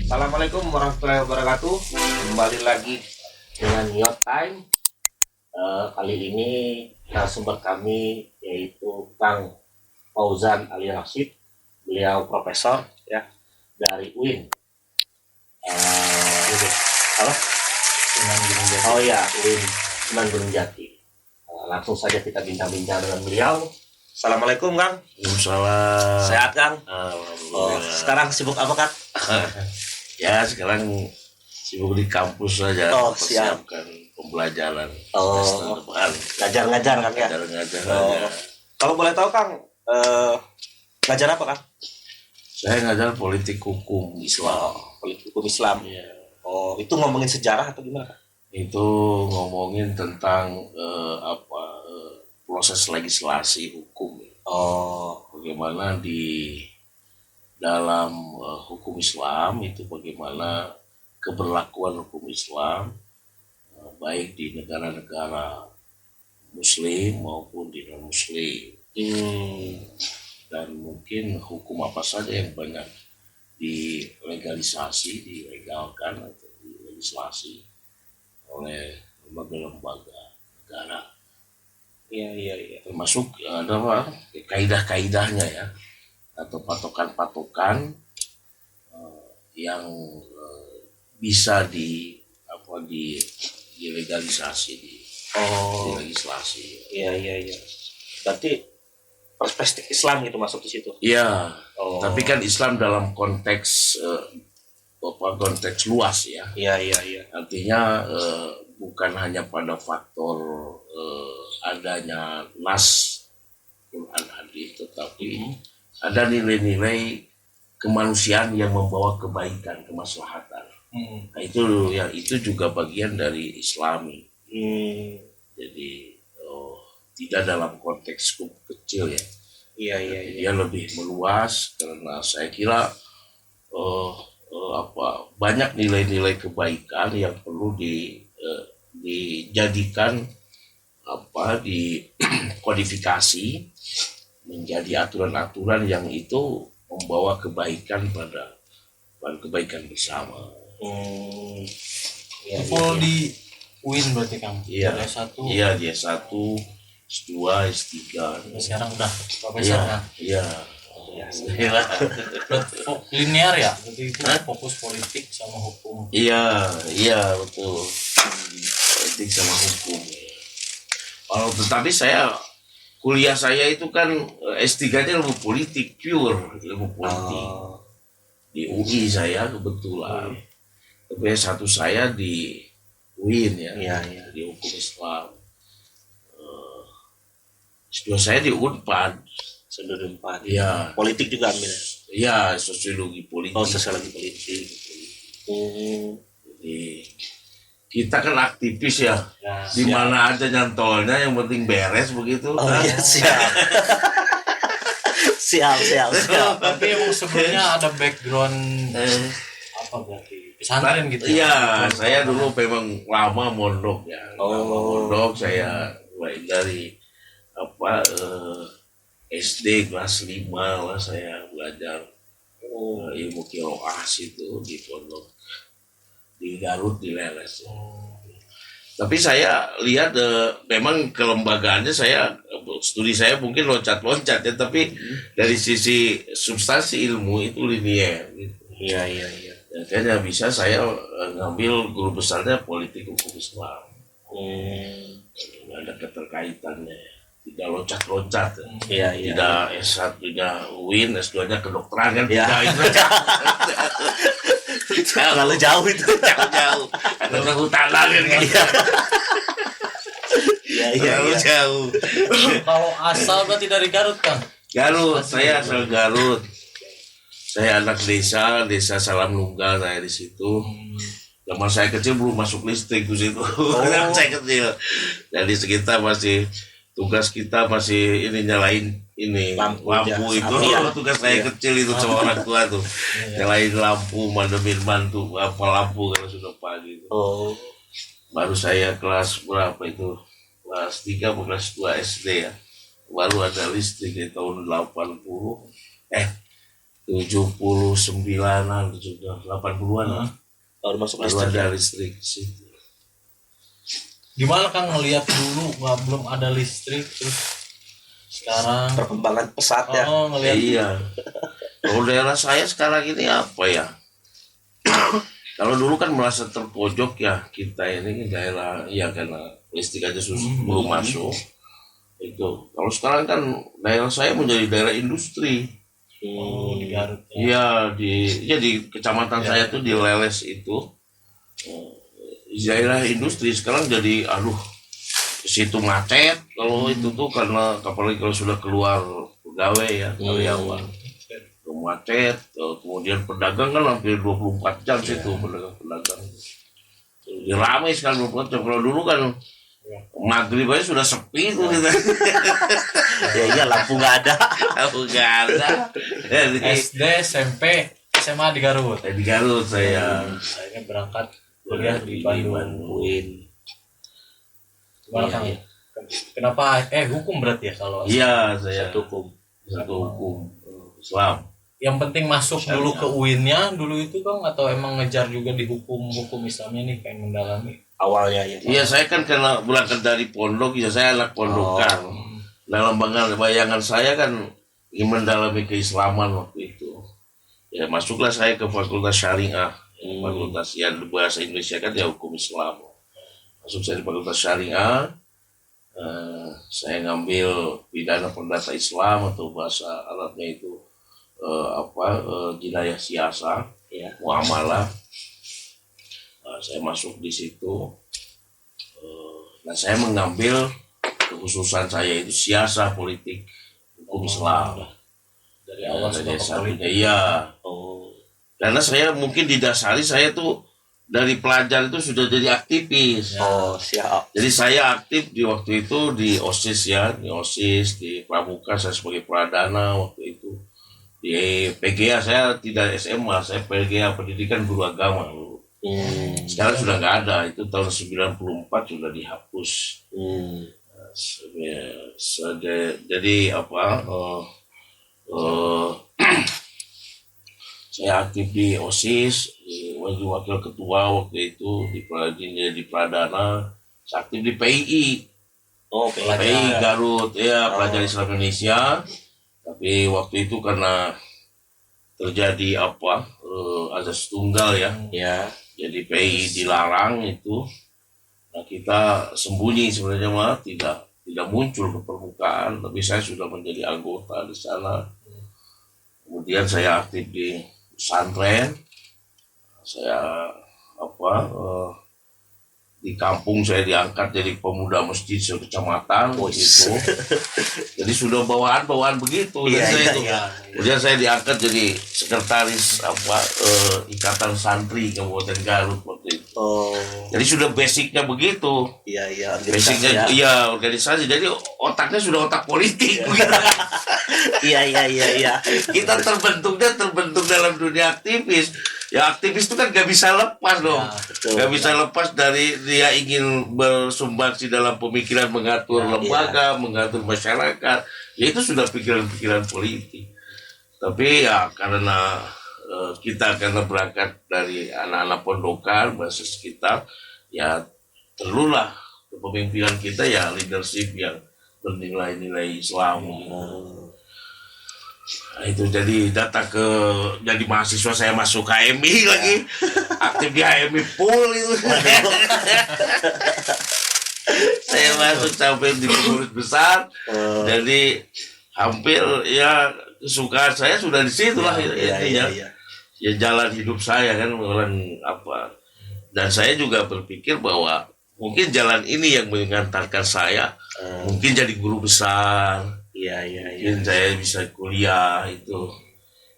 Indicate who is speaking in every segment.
Speaker 1: Assalamualaikum warahmatullahi wabarakatuh. Kembali lagi dengan Yot Time. Kali ini narasumber kami yaitu Kang Fauzan Ali Rashid. Beliau profesor ya dari UIN. Apa?
Speaker 2: Sunan Gunung Jati.
Speaker 1: Oh ya, UIN Sunan Gunung Jati. Langsung saja kita bincang-bincang dengan beliau. Assalamualaikum Kang.
Speaker 3: Waalaikumsalam.
Speaker 1: Sehat Kang?
Speaker 3: Alhamdulillah.
Speaker 1: Sekarang sibuk apa Kang?
Speaker 3: Ya sekarang sibuk di kampus saja.
Speaker 1: Oh, siap.
Speaker 3: Persiapkan pembelajaran.
Speaker 1: Oh.
Speaker 3: Semester depan.
Speaker 1: Ngajar-ngajar Kang ya?
Speaker 3: Ngajar
Speaker 1: Oh.
Speaker 3: aja.
Speaker 1: Kalau boleh tahu Kang, ngajar apa Kang?
Speaker 3: Saya ngajar politik hukum Islam.
Speaker 1: Politik hukum Islam.
Speaker 3: Ya.
Speaker 1: Oh, itu ngomongin sejarah atau gimana Kang?
Speaker 3: Itu ngomongin tentang proses legislasi hukum.
Speaker 1: Oh,
Speaker 3: Bagaimana di dalam hukum Islam itu bagaimana keberlakuan hukum Islam baik di negara-negara Muslim maupun di non-Muslim. Dan mungkin hukum apa saja yang banyak dilegalisasi, dilegalkan atau dilegislasi oleh lembaga-lembaga negara.
Speaker 1: iya.
Speaker 3: Termasuk ada apa kaidah-kaidahnya ya, atau patokan-patokan yang bisa dilegalisasi
Speaker 1: Oh,
Speaker 3: dilegislasi.
Speaker 1: iya. Berarti perspektif Islam gitu masuk di situ.
Speaker 3: Iya,
Speaker 1: Oh.
Speaker 3: tapi kan Islam dalam konteks konteks luas ya.
Speaker 1: Iya.
Speaker 3: Artinya bukan hanya pada faktor adanya nas Quran hadis, tetapi ada nilai-nilai kemanusiaan yang membawa kebaikan, kemaslahatan. Nah, itu juga bagian dari Islami. Jadi tidak dalam konteks kecil ya.
Speaker 1: Iya.
Speaker 3: Dia lebih meluas karena saya kira banyak nilai-nilai kebaikan yang perlu dijadikan dikodifikasi menjadi aturan-aturan yang itu membawa kebaikan pada kebaikan bersama.
Speaker 1: Iya.
Speaker 2: Full di UIN berarti Kang.
Speaker 3: Iya.
Speaker 2: S1.
Speaker 3: Iya, dia S1, S2, S3.
Speaker 2: Sekarang udah profesor kan.
Speaker 3: Iya.
Speaker 2: Linear ya. Berarti itu fokus politik sama hukum.
Speaker 3: Iya, betul. Politik sama hukum. Kalau tetapi kuliah saya itu kan S3-nya ilmu politik, pure ilmu politik. Di UI saya kebetulan. Tapi S1 saya di UIN ya.
Speaker 1: Iya.
Speaker 3: Di hukum Islam. S2 saya di Unpad.
Speaker 1: Sudut empat.
Speaker 3: Iya.
Speaker 1: Politik juga ambil.
Speaker 3: Iya, sosiologi politik.
Speaker 1: Oh, sosiologi politik.
Speaker 3: Jadi kita kan aktivis ya.
Speaker 1: Ya,
Speaker 3: Di mana aja nyantolnya yang penting beres begitu.
Speaker 1: Oh iya, siap. siap.
Speaker 2: Tapi emang sebelumnya ada background apa berarti? Pesantren gitu.
Speaker 3: Iya, saya dulu memang lama mondok ya. Lama mondok saya mulai dari SD kelas 5 lah saya belajar ilmu qiraah itu di pondok di Garut di Leles. Tapi saya lihat memang kelembagaannya studi saya mungkin loncat-loncat ya, tapi dari sisi substansi ilmu itu linier gitu.
Speaker 1: Iya.
Speaker 3: Makanya bisa saya ngambil guru besarnya politik hukum Islam. Ada keterkaitannya. Tidak loncat-loncat.
Speaker 1: Iya.
Speaker 3: Tidak S1-nya UIN, S2-nya kedokteran kan.
Speaker 1: Iya. Terlalu jauh itu.
Speaker 3: Jauh. Ada kehutanan kan.
Speaker 1: Iya.
Speaker 3: Jauh.
Speaker 2: Kalau asal berarti dari Garut Kang.
Speaker 3: Garut, saya asal Garut. Saya anak desa Salam Nunggal saya di situ. Zaman saya kecil belum masuk listrik di situ. Zaman saya kecil. Jadi tugas kita masih nyalain lampu itu. Tugas saya kecil itu sama orang tua tuh. Nyalain lampu, mademin mantu apa lampu kalau sudah pagi itu. Baru saya kelas berapa itu? Kelas 3 atau kelas 2 SD ya. Baru ada listrik di tahun 80. 79-an juga 80-an
Speaker 4: Baru masuk
Speaker 3: baru
Speaker 4: listrik.
Speaker 3: ada listrik di situ.
Speaker 2: Gimana Kang ngelihat dulu belum ada listrik terus sekarang
Speaker 4: Perkembangan pesat ya.
Speaker 2: ngelihat
Speaker 3: Iya. Kalau daerah saya sekarang ini apa ya? Kalau dulu kan merasa terpojok ya kita ini daerah ya karena listrik aja belum masuk. Itu. Kalau sekarang kan daerah saya menjadi daerah industri.
Speaker 2: di Garut ya.
Speaker 3: Iya di kecamatan saya tuh di Leles itu daerah industri sekarang jadi ke situ macet kalau itu tuh karena apalagi kalau sudah keluar pegawai ya karyawan macet kemudian pedagang kan hampir 24 jam situ pedagang jadi ramai sekali 24 jam kalau dulu kan maghrib aja sudah sepi tuh gitu.
Speaker 4: Ya iya lampu nggak ada.
Speaker 3: Aku nggak ada jadi
Speaker 2: SD, SMP, SMA di Garut.
Speaker 3: di Garut saya
Speaker 2: Saya berangkat kuliah di Bandung. Gimana
Speaker 3: Iya,
Speaker 2: Kang?
Speaker 3: iya.
Speaker 2: Kenapa hukum berarti ya kalau
Speaker 3: iya saya
Speaker 4: Satu hukum.
Speaker 3: satu hukum Islam.
Speaker 2: yang penting masuk dulu ke UIN-nya dulu itu Kang atau emang ngejar juga di hukum Islamnya nih pengen mendalami?
Speaker 4: Awalnya ya.
Speaker 3: Iya saya kan karena berangkat dari pondok ya saya anak pondokan. Dalam bayangan saya kan ingin mendalami keislaman waktu itu. Ya masuklah saya ke Fakultas Syariah. Fakultas yang bahasa Indonesia kan ya hukum Islam. Masuk saya di Fakultas Syariah. Saya ngambil pidana perdata Islam atau bahasa Arabnya itu jinayah siasa,
Speaker 4: Ya.
Speaker 3: muamalah. Saya masuk di situ. Nah saya mengambil kekhususan saya itu siasa politik hukum Islam.
Speaker 2: Dari awal
Speaker 3: Dari
Speaker 2: suka ke politik.
Speaker 3: S1-nya, iya.
Speaker 4: Oh.
Speaker 3: Karena saya mungkin didasari saya tuh dari pelajar itu sudah jadi aktivis.
Speaker 4: Oh, siap.
Speaker 3: Jadi saya aktif di waktu itu di OSIS ya, di OSIS, di Pramuka saya sebagai pradana waktu itu. Di PGA saya tidak SMA, saya PGA Pendidikan Guru Agama dulu. Sekarang sudah nggak ada, itu tahun 94 sudah dihapus. Jadi saya aktif di OSIS, wakil ketua waktu itu di Pradana, saya aktif di PII.
Speaker 4: Oh,
Speaker 3: PII Garut ya pelajar Islam Indonesia. Tapi waktu itu karena terjadi azas tunggal ya, jadi PII dilarang itu. Nah kita sembunyi sebenarnya mah tidak muncul ke permukaan, tapi saya sudah menjadi anggota di sana. Kemudian saya aktif di pesantren, saya di kampung saya diangkat jadi pemuda masjid sekecamatan gitu. Jadi sudah bawaan begitu. Kemudian saya diangkat jadi sekretaris ikatan santri Kabupaten Garut waktu itu. Jadi sudah basicnya begitu.
Speaker 4: Iya,
Speaker 3: Basicnya organisasi. Jadi otaknya sudah otak politik.
Speaker 4: Iya.
Speaker 3: Kita terbentuk dalam dunia aktivis. Ya aktivis itu kan gak bisa lepas dong.
Speaker 4: Betul.
Speaker 3: Gak bisa lepas dari dia ingin bersumbangsi dalam pemikiran mengatur lembaga, mengatur masyarakat. Ya itu sudah pikiran-pikiran politik. Tapi ya karena karena berangkat dari anak-anak pondokan, bahasa sekitar, ya perlulah kepemimpinan kita ya leadership yang bernilai-nilai Islam. Nah, itu jadi jadi mahasiswa saya masuk HMI lagi, aktif di HMI full itu. Saya masuk sampai di pengurus besar, jadi hampir ya kesukaan saya sudah di situ lah intinya. Ya jalan hidup saya kan orang dan saya juga berpikir bahwa mungkin jalan ini yang mengantarkan saya mungkin jadi guru besar. Mungkin saya bisa kuliah itu.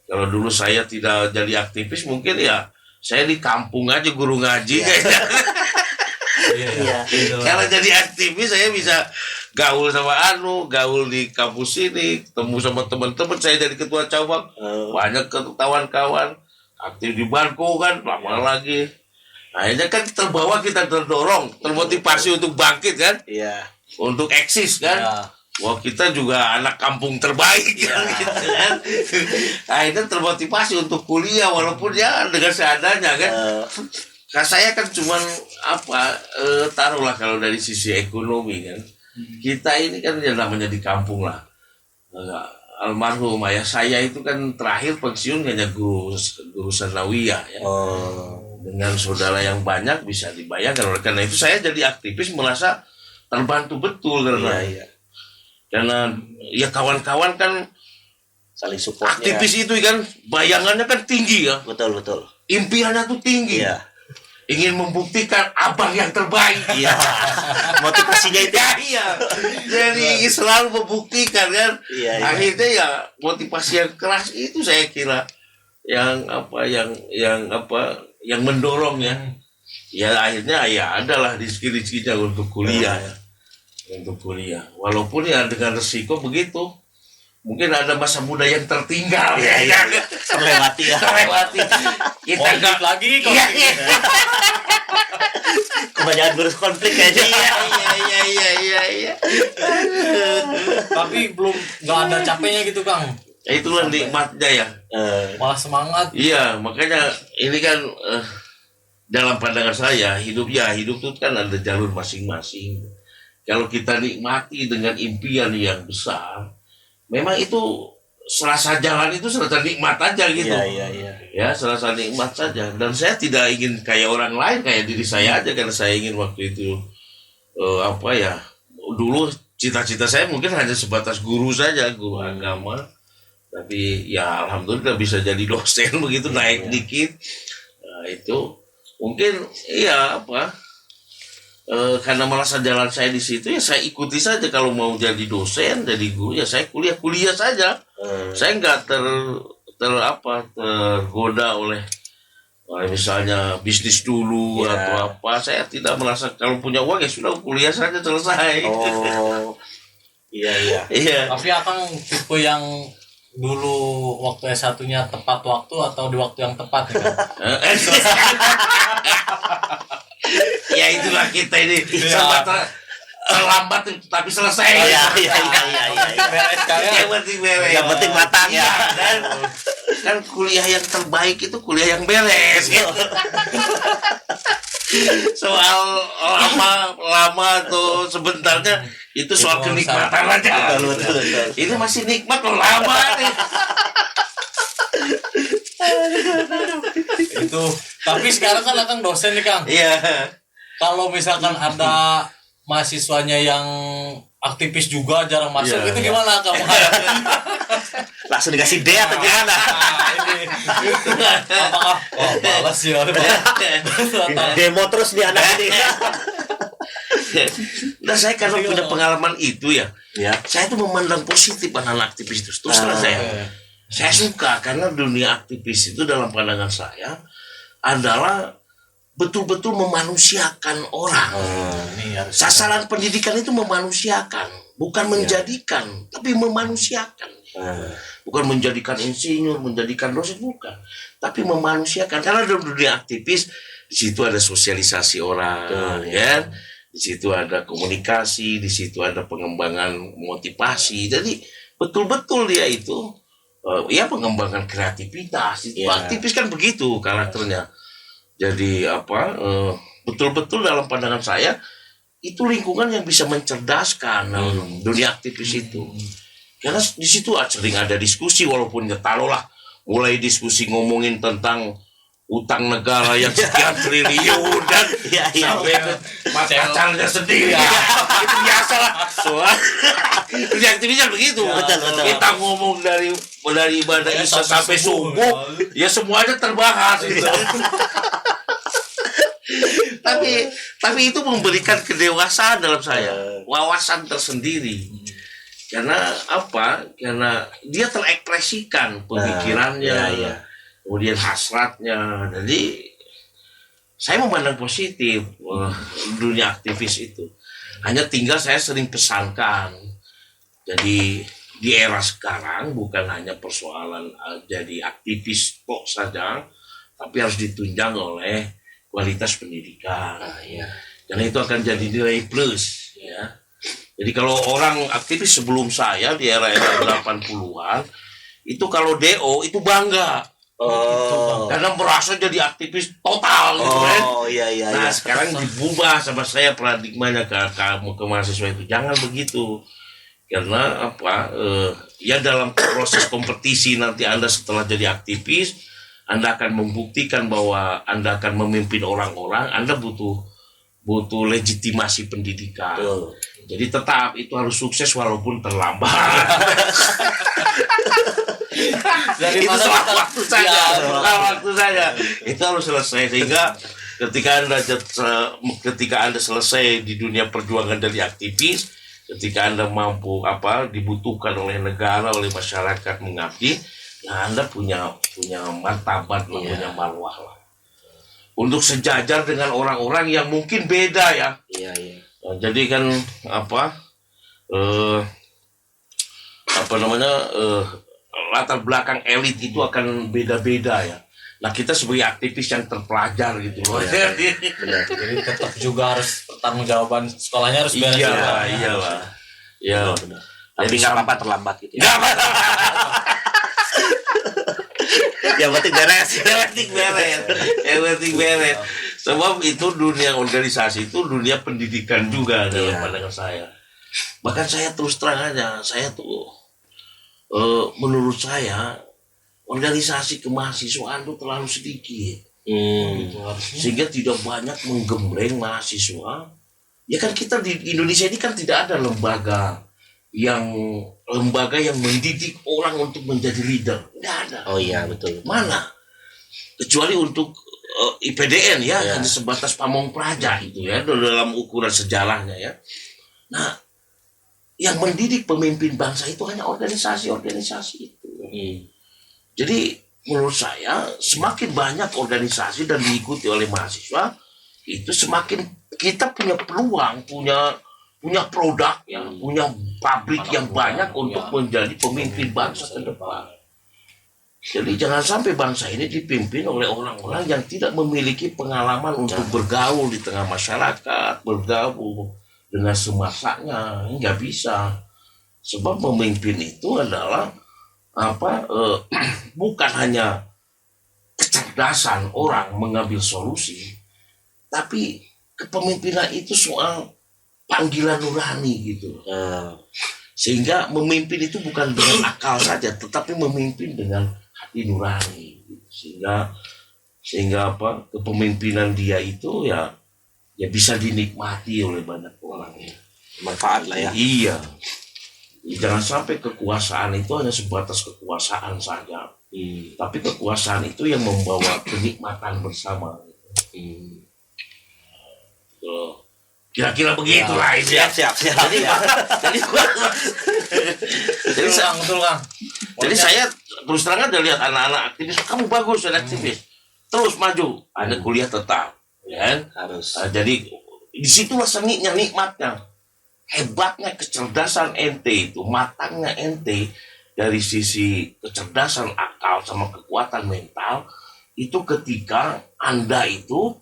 Speaker 3: Kalau dulu saya tidak jadi aktivis mungkin ya saya di kampung aja guru ngaji kayaknya. Kalau jadi aktivis saya bisa gaul sama gaul di kampus ini, ketemu sama teman-teman saya jadi ketua cabang, banyak kawan-kawan aktif di Barko kan lama lagi. Akhirnya kan kita terdorong, termotivasi untuk bangkit kan, untuk eksis kan. Wah, kita juga anak kampung terbaik kan, gitu kan. Akhirnya termotivasi untuk kuliah walaupun ya dengan seadanya kan. Nah, saya kan cuman taruhlah kalau dari sisi ekonomi kan. Kita ini kan yang namanya di kampung lah. Almarhum ayah saya itu kan terakhir pensiun hanya guru sanawiyah ya. Dengan saudara yang banyak bisa dibayangkan. Oleh karena itu saya jadi aktivis merasa terbantu betul karena ya kawan-kawan kan
Speaker 4: Saling support.
Speaker 3: aktivis itu kan bayangannya kan tinggi ya.
Speaker 4: Betul.
Speaker 3: Impiannya tuh tinggi.
Speaker 4: Iya.
Speaker 3: Ingin membuktikan abang yang terbaik.
Speaker 4: Iya. Motivasinya itu.
Speaker 3: Iya. Jadi ingin selalu membuktikan kan.
Speaker 4: Iya.
Speaker 3: Akhirnya ya motivasi yang keras itu saya kira yang mendorong ya. Ya akhirnya ya adalah rezeki-rezekinya untuk kuliah ya. Untuk kuliah. Walaupun ya dengan resiko begitu. Mungkin ada masa muda yang tertinggal ya.
Speaker 4: Terlewati ya.
Speaker 3: Terlewati. Kita
Speaker 2: Konflik lagi konflik.
Speaker 4: Kebanyakan konflik kayaknya.
Speaker 3: Iya.
Speaker 2: Tapi belum nggak ada capeknya gitu Kang.
Speaker 3: Itulah nikmatnya ya.
Speaker 2: Malah semangat.
Speaker 3: Iya, makanya ini kan dalam pandangan saya hidup tuh kan ada jalur masing-masing. Kalau kita nikmati dengan impian yang besar, memang itu serasa jalan itu serasa nikmat aja gitu.
Speaker 4: Iya.
Speaker 3: Ya, serasa nikmat saja. Dan saya tidak ingin kayak orang lain, kayak diri saya aja karena saya ingin waktu itu dulu cita-cita saya mungkin hanya sebatas guru saja, guru agama. Tapi ya alhamdulillah bisa jadi dosen begitu naik dikit. Nah, itu mungkin karena merasa jalan saya di situ ya saya ikuti saja. Kalau mau jadi dosen, jadi guru ya saya kuliah saja. Saya nggak tergoda oleh misalnya bisnis dulu atau apa. Saya tidak merasa kalau punya uang ya sudah kuliah saja selesai.
Speaker 4: Iya.
Speaker 2: Tapi Akang tipe yang dulu waktu S1-nya tepat waktu atau di waktu yang tepat ya kan?
Speaker 3: Ya itulah kita ini terlambat tapi selesai.
Speaker 4: Iya.
Speaker 2: Beres kalian.
Speaker 3: Yang penting beres.
Speaker 4: Yang penting matang ya.
Speaker 3: Kan kuliah yang terbaik itu kuliah yang beres. Soal lama atau sebentarnya itu soal kenikmatan aja.
Speaker 4: Betul.
Speaker 3: Ini masih nikmat loh, lama nih.
Speaker 2: Itu. Tapi sekarang kan Akang dosen nih Kang.
Speaker 3: Iya.
Speaker 2: Kalau misalkan ada mahasiswanya yang aktivis juga jarang masuk,
Speaker 3: Iya.
Speaker 2: itu gimana kamu menghadapinya?
Speaker 4: Langsung dikasih D atau gimana?
Speaker 2: Ini apakah balas ya?
Speaker 4: Demo terus nih anak ini.
Speaker 3: Nah saya karena punya pengalaman itu ya,
Speaker 4: Ya.
Speaker 3: saya tuh memandang positif anak aktivis itu. Terus terang saya suka karena dunia aktivis itu dalam pandangan saya adalah betul-betul memanusiakan orang.
Speaker 2: Ini harus
Speaker 3: Sasaran pendidikan itu memanusiakan, bukan menjadikan, tapi memanusiakan. Bukan menjadikan insinyur, menjadikan dosen, bukan, tapi memanusiakan. Karena dalam dunia aktivis di situ ada sosialisasi orang, ya. Di situ ada komunikasi, di situ ada pengembangan motivasi. Jadi betul-betul dia itu pengembangan kreativitas. Itu aktivis kan begitu karakternya. Jadi betul-betul dalam pandangan saya itu lingkungan yang bisa mencerdaskan dunia aktivis itu. Karena di situ sering ada diskusi walaupun taruhlah mulai diskusi ngomongin tentang utang negara yang sekian triliun dan sampai pacarnya sendiri. Itu biasa lah. Dunia aktivis kan begitu.
Speaker 4: Betul.
Speaker 3: Kita ngomong dari ibadah Isya sampai subuh, ya semuanya terbahas itu. tapi itu memberikan kedewasaan dalam saya, wawasan tersendiri. Karena Karena dia terekspresikan pemikirannya, kemudian hasratnya. Jadi saya memandang positif dunia aktivis itu. Hanya tinggal saya sering pesankan. Jadi di era sekarang bukan hanya persoalan jadi aktivis kok saja, tapi harus ditunjang oleh kualitas pendidikan. Karena itu akan jadi nilai plus, ya. Jadi kalau orang aktivis sebelum saya di era-era 80-an, itu kalau DO itu bangga.
Speaker 4: Oh.
Speaker 3: Karena merasa jadi aktivis total gitu kan.
Speaker 4: Oh iya iya.
Speaker 3: Nah
Speaker 4: iya.
Speaker 3: sekarang diubah sama saya paradigmanya ke mahasiswa itu. Jangan begitu. Karena apa? Ya dalam proses kompetisi nanti Anda setelah jadi aktivis, Anda akan membuktikan bahwa Anda akan memimpin orang-orang. Anda butuh legitimasi pendidikan.
Speaker 4: Betul.
Speaker 3: Jadi tetap itu harus sukses walaupun terlambat.
Speaker 2: Dari
Speaker 3: Itu
Speaker 2: mana
Speaker 3: soal
Speaker 2: kita-
Speaker 3: waktu saja,
Speaker 2: Ya,
Speaker 3: soal waktu saja. Itu harus selesai sehingga ketika anda selesai di dunia perjuangan dari aktivis, ketika anda mampu dibutuhkan oleh negara, oleh masyarakat mengabdi, ya anda punya martabat, lah, punya marwah lah. Untuk sejajar dengan orang-orang yang mungkin beda ya.
Speaker 4: Iya iya.
Speaker 3: Nah, jadi kan latar belakang elit itu akan beda-beda ya. Nah kita sebagai aktivis yang terpelajar gitu loh.
Speaker 2: Jadi tetap juga harus pertanggungjawaban sekolahnya harus beres.
Speaker 3: Iyalah, iyalah. Ya.
Speaker 4: Tapi nggak apa-apa terlambat gitu ya. Yang penting beres.
Speaker 3: Yang penting beres. Sebab itu dunia organisasi itu dunia pendidikan juga dalam pandangan saya. Bahkan saya terus terang aja, saya tuh menurut saya organisasi kemahasiswaan itu terlalu sedikit. Sehingga tidak banyak menggembleng mahasiswa. Ya kan kita di Indonesia ini kan tidak ada lembaga yang mendidik orang untuk menjadi leader. Tidak ada.
Speaker 4: Oh iya betul.
Speaker 3: Mana? Kecuali untuk IPDN ya, hanya sebatas pamong praja itu ya dalam ukuran sejarahnya ya. Nah, yang mendidik pemimpin bangsa itu hanya organisasi-organisasi itu. Jadi menurut saya semakin banyak organisasi dan diikuti oleh mahasiswa, itu semakin kita punya peluang, punya produk ya, punya pabrik yang banyak untuk menjadi pemimpin bangsa ke depan. Jadi jangan sampai bangsa ini dipimpin oleh orang-orang yang tidak memiliki pengalaman untuk bergaul di tengah masyarakat, bergaul dengan semasanya. Nggak bisa. Sebab memimpin itu adalah bukan hanya kecerdasan orang mengambil solusi, tapi kepemimpinan itu soal panggilan nurani gitu. Sehingga memimpin itu bukan dengan akal saja, tetapi memimpin dengan hati nurani. Sehingga kepemimpinan dia itu ya bisa dinikmati oleh banyak orang.
Speaker 4: Manfaat lah ya.
Speaker 3: Iya. Jangan sampai kekuasaan itu hanya sebatas kekuasaan saja. Tapi kekuasaan itu yang membawa kenikmatan bersama. Kira-kira begitulah itu ya.
Speaker 4: Siap.
Speaker 3: Jadi saya terus terang aja lihat anak-anak aktivis, kamu bagus jadi aktivis, terus maju, Anda kuliah tetap, ya kan?
Speaker 4: Harus.
Speaker 3: Jadi disitulah seninya, nikmatnya, hebatnya kecerdasan ente itu, matangnya ente dari sisi kecerdasan akal sama kekuatan mental itu ketika Anda itu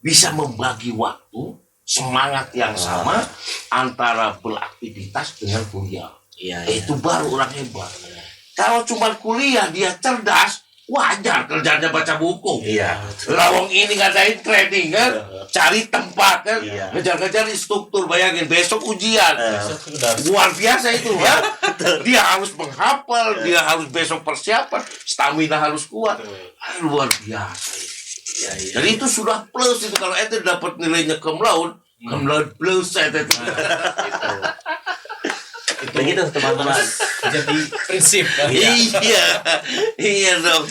Speaker 3: bisa membagi waktu, semangat yang sama antara beraktivitas dengan kuliah. Itu baru orang hebat. Kalau cuma kuliah dia cerdas, wajar kerjanya baca buku. Lawang ini ngadain training kan, cari tempat kan, ngejar-ngejar instruktur, bayangin besok ujian. Luar biasa itu kan. Dia harus menghafal, dia harus besok persiapan, stamina harus kuat. Luar biasa itu. Jadi itu sudah plus itu, kalau ente dapat nilainya cum laude plus itu.
Speaker 4: Begitu teman-teman.
Speaker 2: Jadi prinsip kan.
Speaker 3: Iya dong.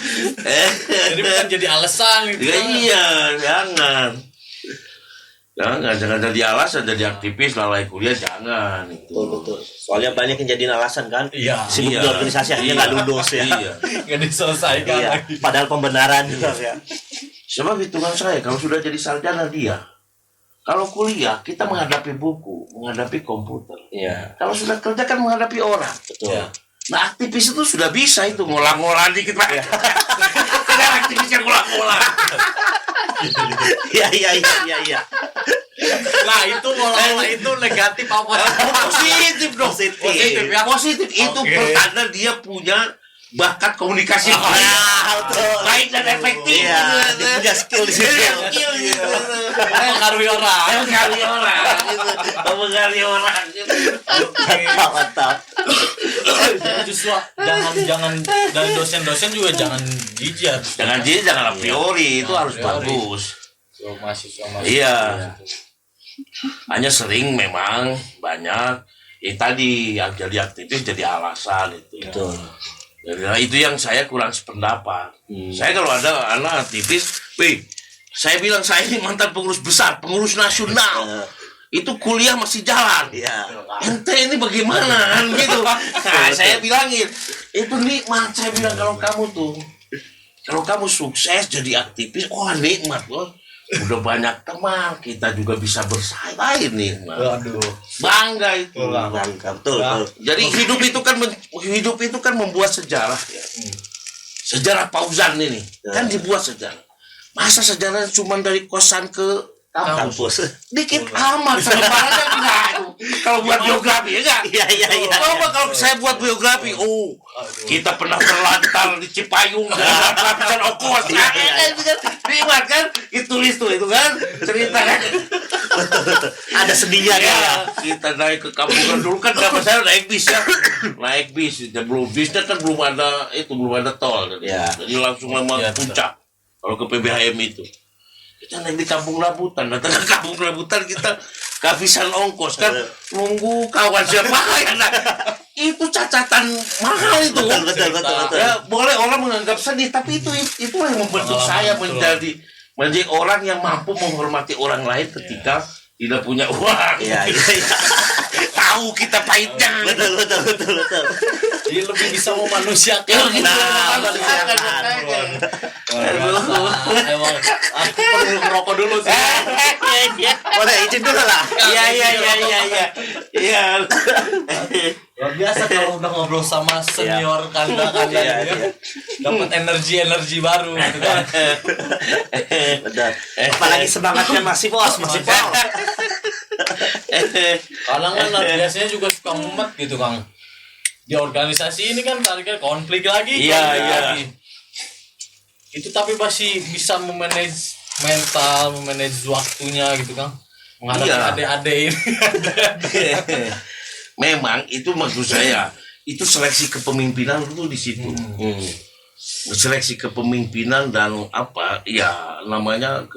Speaker 2: Jadi bukan jadi alasan gitu.
Speaker 3: Iya, jangan jadi alasan jadi aktivis lalai kuliah, jangan itu.
Speaker 4: Betul. Soalnya banyak yang jadi alasan kan. Sibuk di
Speaker 3: Iya.
Speaker 4: organisasi akhirnya nggak lulus ya.
Speaker 3: Iya.
Speaker 2: Nggak diselesaikan
Speaker 4: Iya.
Speaker 2: lagi.
Speaker 4: Padahal pembenaran juga ya.
Speaker 3: Sebab hitungan saya kalau sudah jadi sarjana dia. Kalau kuliah kita menghadapi buku, menghadapi komputer. Kalau sudah kerja kan menghadapi orang.
Speaker 4: Betul.
Speaker 3: Nah aktivis itu sudah bisa itu ngolah-ngolah dikit Pak. Kita aktivis yang ngolah-ngolah.
Speaker 4: Iya.
Speaker 2: Nah itu kalau itu negatif apa
Speaker 3: Positif dong.
Speaker 4: Positif.
Speaker 3: Positif itu
Speaker 2: Oke.
Speaker 3: pertanda dia punya bakat komunikasi yang baik.
Speaker 4: betul.
Speaker 3: Baik dan efektif.
Speaker 4: Iya, dia punya skill di situ.
Speaker 3: Skill gitu.
Speaker 2: mempengaruhi orang.
Speaker 3: Mempengaruhi orang gitu. Mempengaruhi orang gitu.
Speaker 4: Mantap.
Speaker 2: Justru jangan dan dosen-dosen juga jangan jijik.
Speaker 3: Jangan a priori, itu harus
Speaker 2: priori.
Speaker 3: bagus.
Speaker 2: Mahasiswa.
Speaker 3: Iya. Hanya sering memang banyak tadi yang jadi aktivis jadi alasan itu.
Speaker 4: Betul.
Speaker 3: Nah, itu yang saya kurang sependapat. Saya kalau ada anak aktivis, saya bilang saya ini mantan pengurus besar, pengurus nasional. Itu kuliah masih jalan.
Speaker 4: Iya.
Speaker 3: Ente ini bagaimana kan gitu. Nah, saya bilangin, itu nikmat. Saya bilang kalau kamu sukses jadi aktivis, nikmat loh. Udah banyak teman, kita juga bisa bersaing nikmat.
Speaker 2: Waduh.
Speaker 3: Bangga itu.
Speaker 4: Mantap. Betul.
Speaker 3: Jadi hidup itu kan membuat sejarah ya. Sejarah Fauzan ini kan dibuat sejarah. Masa sejarahnya cuma dari kosan ke kampus. Dikit amat sebarannya enggak itu. Kalau buat biografi ya enggak?
Speaker 4: Iya.
Speaker 3: Coba kalau saya buat biografi, kita pernah terlantar di Cipayung dengan lapisan okos. Itu kan nikmat kan? Ditulis tuh itu kan cerita kan.
Speaker 4: Ada sedihnya
Speaker 3: Ya,
Speaker 4: ya.
Speaker 3: kita naik ke kampungan dulu kan zaman saya naik bis ya. Naik bis, belum bisnya kan belum ada tol.
Speaker 4: Ya.
Speaker 3: Jadi langsung lama puncak. Kalau ke PBHM itu. Kita naik di Kampung Rambutan, datang ke Kampung Rambutan kita kehabisan ongkos kan, nunggu kawan siapa ya nah, itu cacatan mahal itu.
Speaker 4: Betul.
Speaker 3: Ya, boleh orang menganggap sedih, tapi itu yang membentuk saya menjadi orang yang mampu menghormati orang lain ketika tidak punya uang.
Speaker 4: Iya.
Speaker 3: Tahu kita pahitnya.
Speaker 4: Betul.
Speaker 2: Jadi lebih bisa memanusiakan.
Speaker 3: Manusiakan,
Speaker 2: Emang aku perlu ngerokok dulu sih.
Speaker 4: Boleh izin dulu lah.
Speaker 3: Iya.
Speaker 2: Luar biasa kalau udah ngobrol sama senior kanda
Speaker 4: Iya.
Speaker 2: ya. Dapat energi baru gitu kan.
Speaker 4: Betul. Apalagi semangatnya masih pol.
Speaker 2: Kadang kan biasanya juga suka mumet gitu Kang. Di organisasi ini kan tariknya konflik lagi. Itu tapi masih bisa memanage mental, memanage waktunya gitu Kang. Menghadapi adik-adik ini.
Speaker 3: Memang itu maksud saya, itu seleksi kepemimpinan itu di situ. Seleksi kepemimpinan dan namanya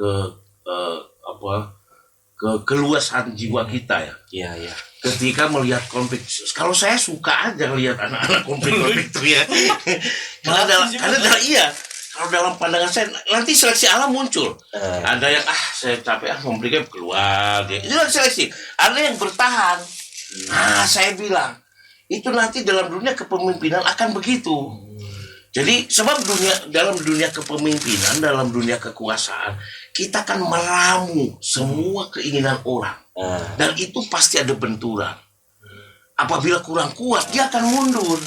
Speaker 3: keluasan jiwa kita ya.
Speaker 4: Iya.
Speaker 3: Ketika melihat konflik, kalau saya suka aja lihat anak-anak konflik itu ya. Kalau dalam pandangan saya nanti seleksi alam muncul. Ada yang saya capek konfliknya keluar dia. Itu seleksi. Ada yang bertahan. Saya bilang itu nanti dalam dunia kepemimpinan akan begitu. Jadi sebab dalam dunia kepemimpinan, dalam dunia kekuasaan, kita akan meramu semua keinginan orang. Dan itu pasti ada benturan. Apabila kurang kuat, dia akan mundur.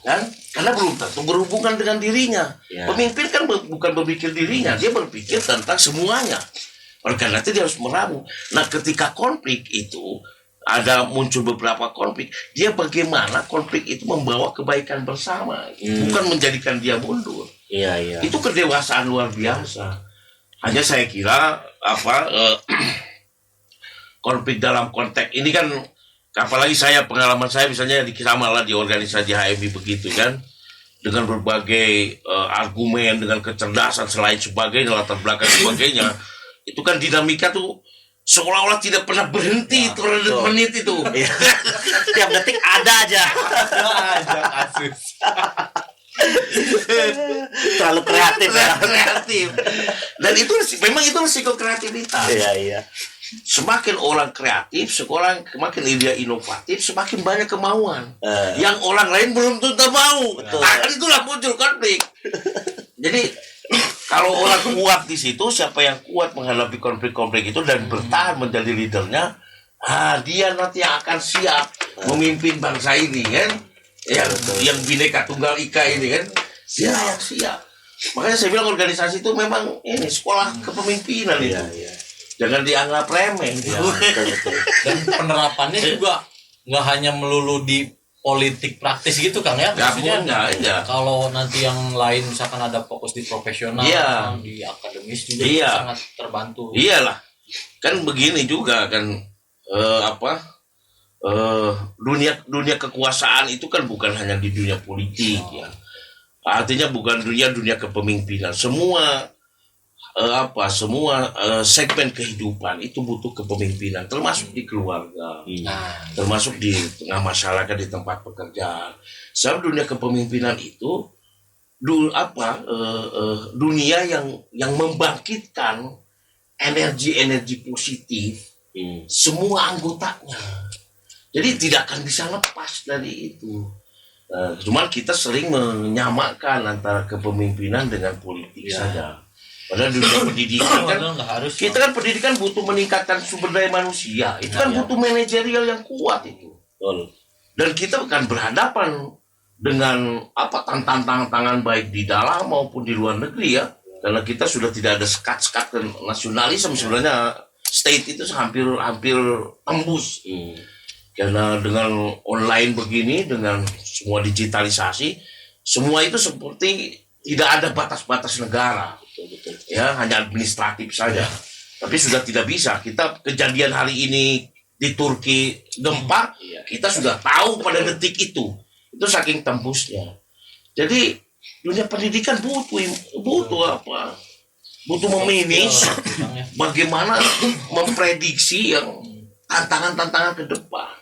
Speaker 3: Kan? Karena belum tentu berhubungan dengan dirinya. Pemimpin kan bukan berpikir dirinya, dia berpikir tentang semuanya. Oleh karena itu dia harus meramu. Nah, ketika konflik itu muncul beberapa konflik, dia bagaimana konflik itu membawa kebaikan bersama, bukan menjadikan dia mundur.
Speaker 4: Iya.
Speaker 3: Itu kedewasaan luar biasa. Hanya saya kira konflik dalam konteks ini kan, apalagi pengalaman saya misalnya di organisasi HMI begitu kan, dengan berbagai argumen, dengan kecerdasan selain sebagainya, latar belakang sebagainya, itu kan dinamika tuh seolah-olah tidak pernah berhenti terhadap menit itu.
Speaker 4: Tiap detik ada aja.
Speaker 2: Kasus.
Speaker 4: Terlalu kreatif ya.
Speaker 3: Kreatif. Dan itu memang itu risiko kreativitas.
Speaker 4: Iya.
Speaker 3: Semakin orang kreatif, semakin dia inovatif, semakin banyak kemauan. Yang orang lain belum tentu mau. Itulah muncul konflik. Jadi kalau orang kuat di situ, siapa yang kuat menghadapi konflik-konflik itu dan bertahan menjadi leadernya, dia nanti akan siap memimpin bangsa ini kan, yang Bhinneka Tunggal Ika ini kan, dia yang siap. Makanya saya bilang organisasi itu memang ini sekolah kepemimpinan itu. jangan dianggap remeh.
Speaker 2: Ya, betul. Dan penerapannya juga nggak hanya melulu di politik praktis gitu Kang ya. Maksudnya
Speaker 3: Enggak.
Speaker 2: kalau nanti yang lain misalkan ada fokus di profesional,
Speaker 3: Iya.
Speaker 2: di akademis juga
Speaker 3: Iya.
Speaker 2: sangat terbantu.
Speaker 3: Iyalah, kan begini juga kan dunia kekuasaan itu kan bukan hanya di dunia politik ya. Artinya bukan dunia kepemimpinan. Semua segmen kehidupan itu butuh kepemimpinan, termasuk di keluarga,
Speaker 2: Nah,
Speaker 3: termasuk di tengah masyarakat, di tempat pekerjaan. Sebab dunia kepemimpinan itu dunia yang membangkitkan energi positif semua anggotanya. Jadi tidak akan bisa lepas dari itu. Cuman kita sering menyamakan antara kepemimpinan dengan politik saja. Padahal dunia pendidikan kan,
Speaker 2: nggak harus.
Speaker 3: kita kan pendidikan butuh meningkatkan sumber daya manusia. Itu kan butuh manajerial yang kuat itu. Dan kita akan berhadapan dengan tantangan baik di dalam maupun di luar negeri ya. Karena kita sudah tidak ada sekat-sekat dan nasionalisme sebenarnya. State itu hampir tembus. Karena dengan online begini, dengan semua digitalisasi, semua itu seperti tidak ada batas-batas negara. Ya, hanya administratif saja. Tapi sudah tidak bisa. Kita kejadian hari ini di Turki gempa, kita sudah tahu pada detik itu. Itu saking tembusnya. Jadi dunia pendidikan butuh apa? Butuh memanage bagaimana memprediksi yang tantangan-tantangan ke depan.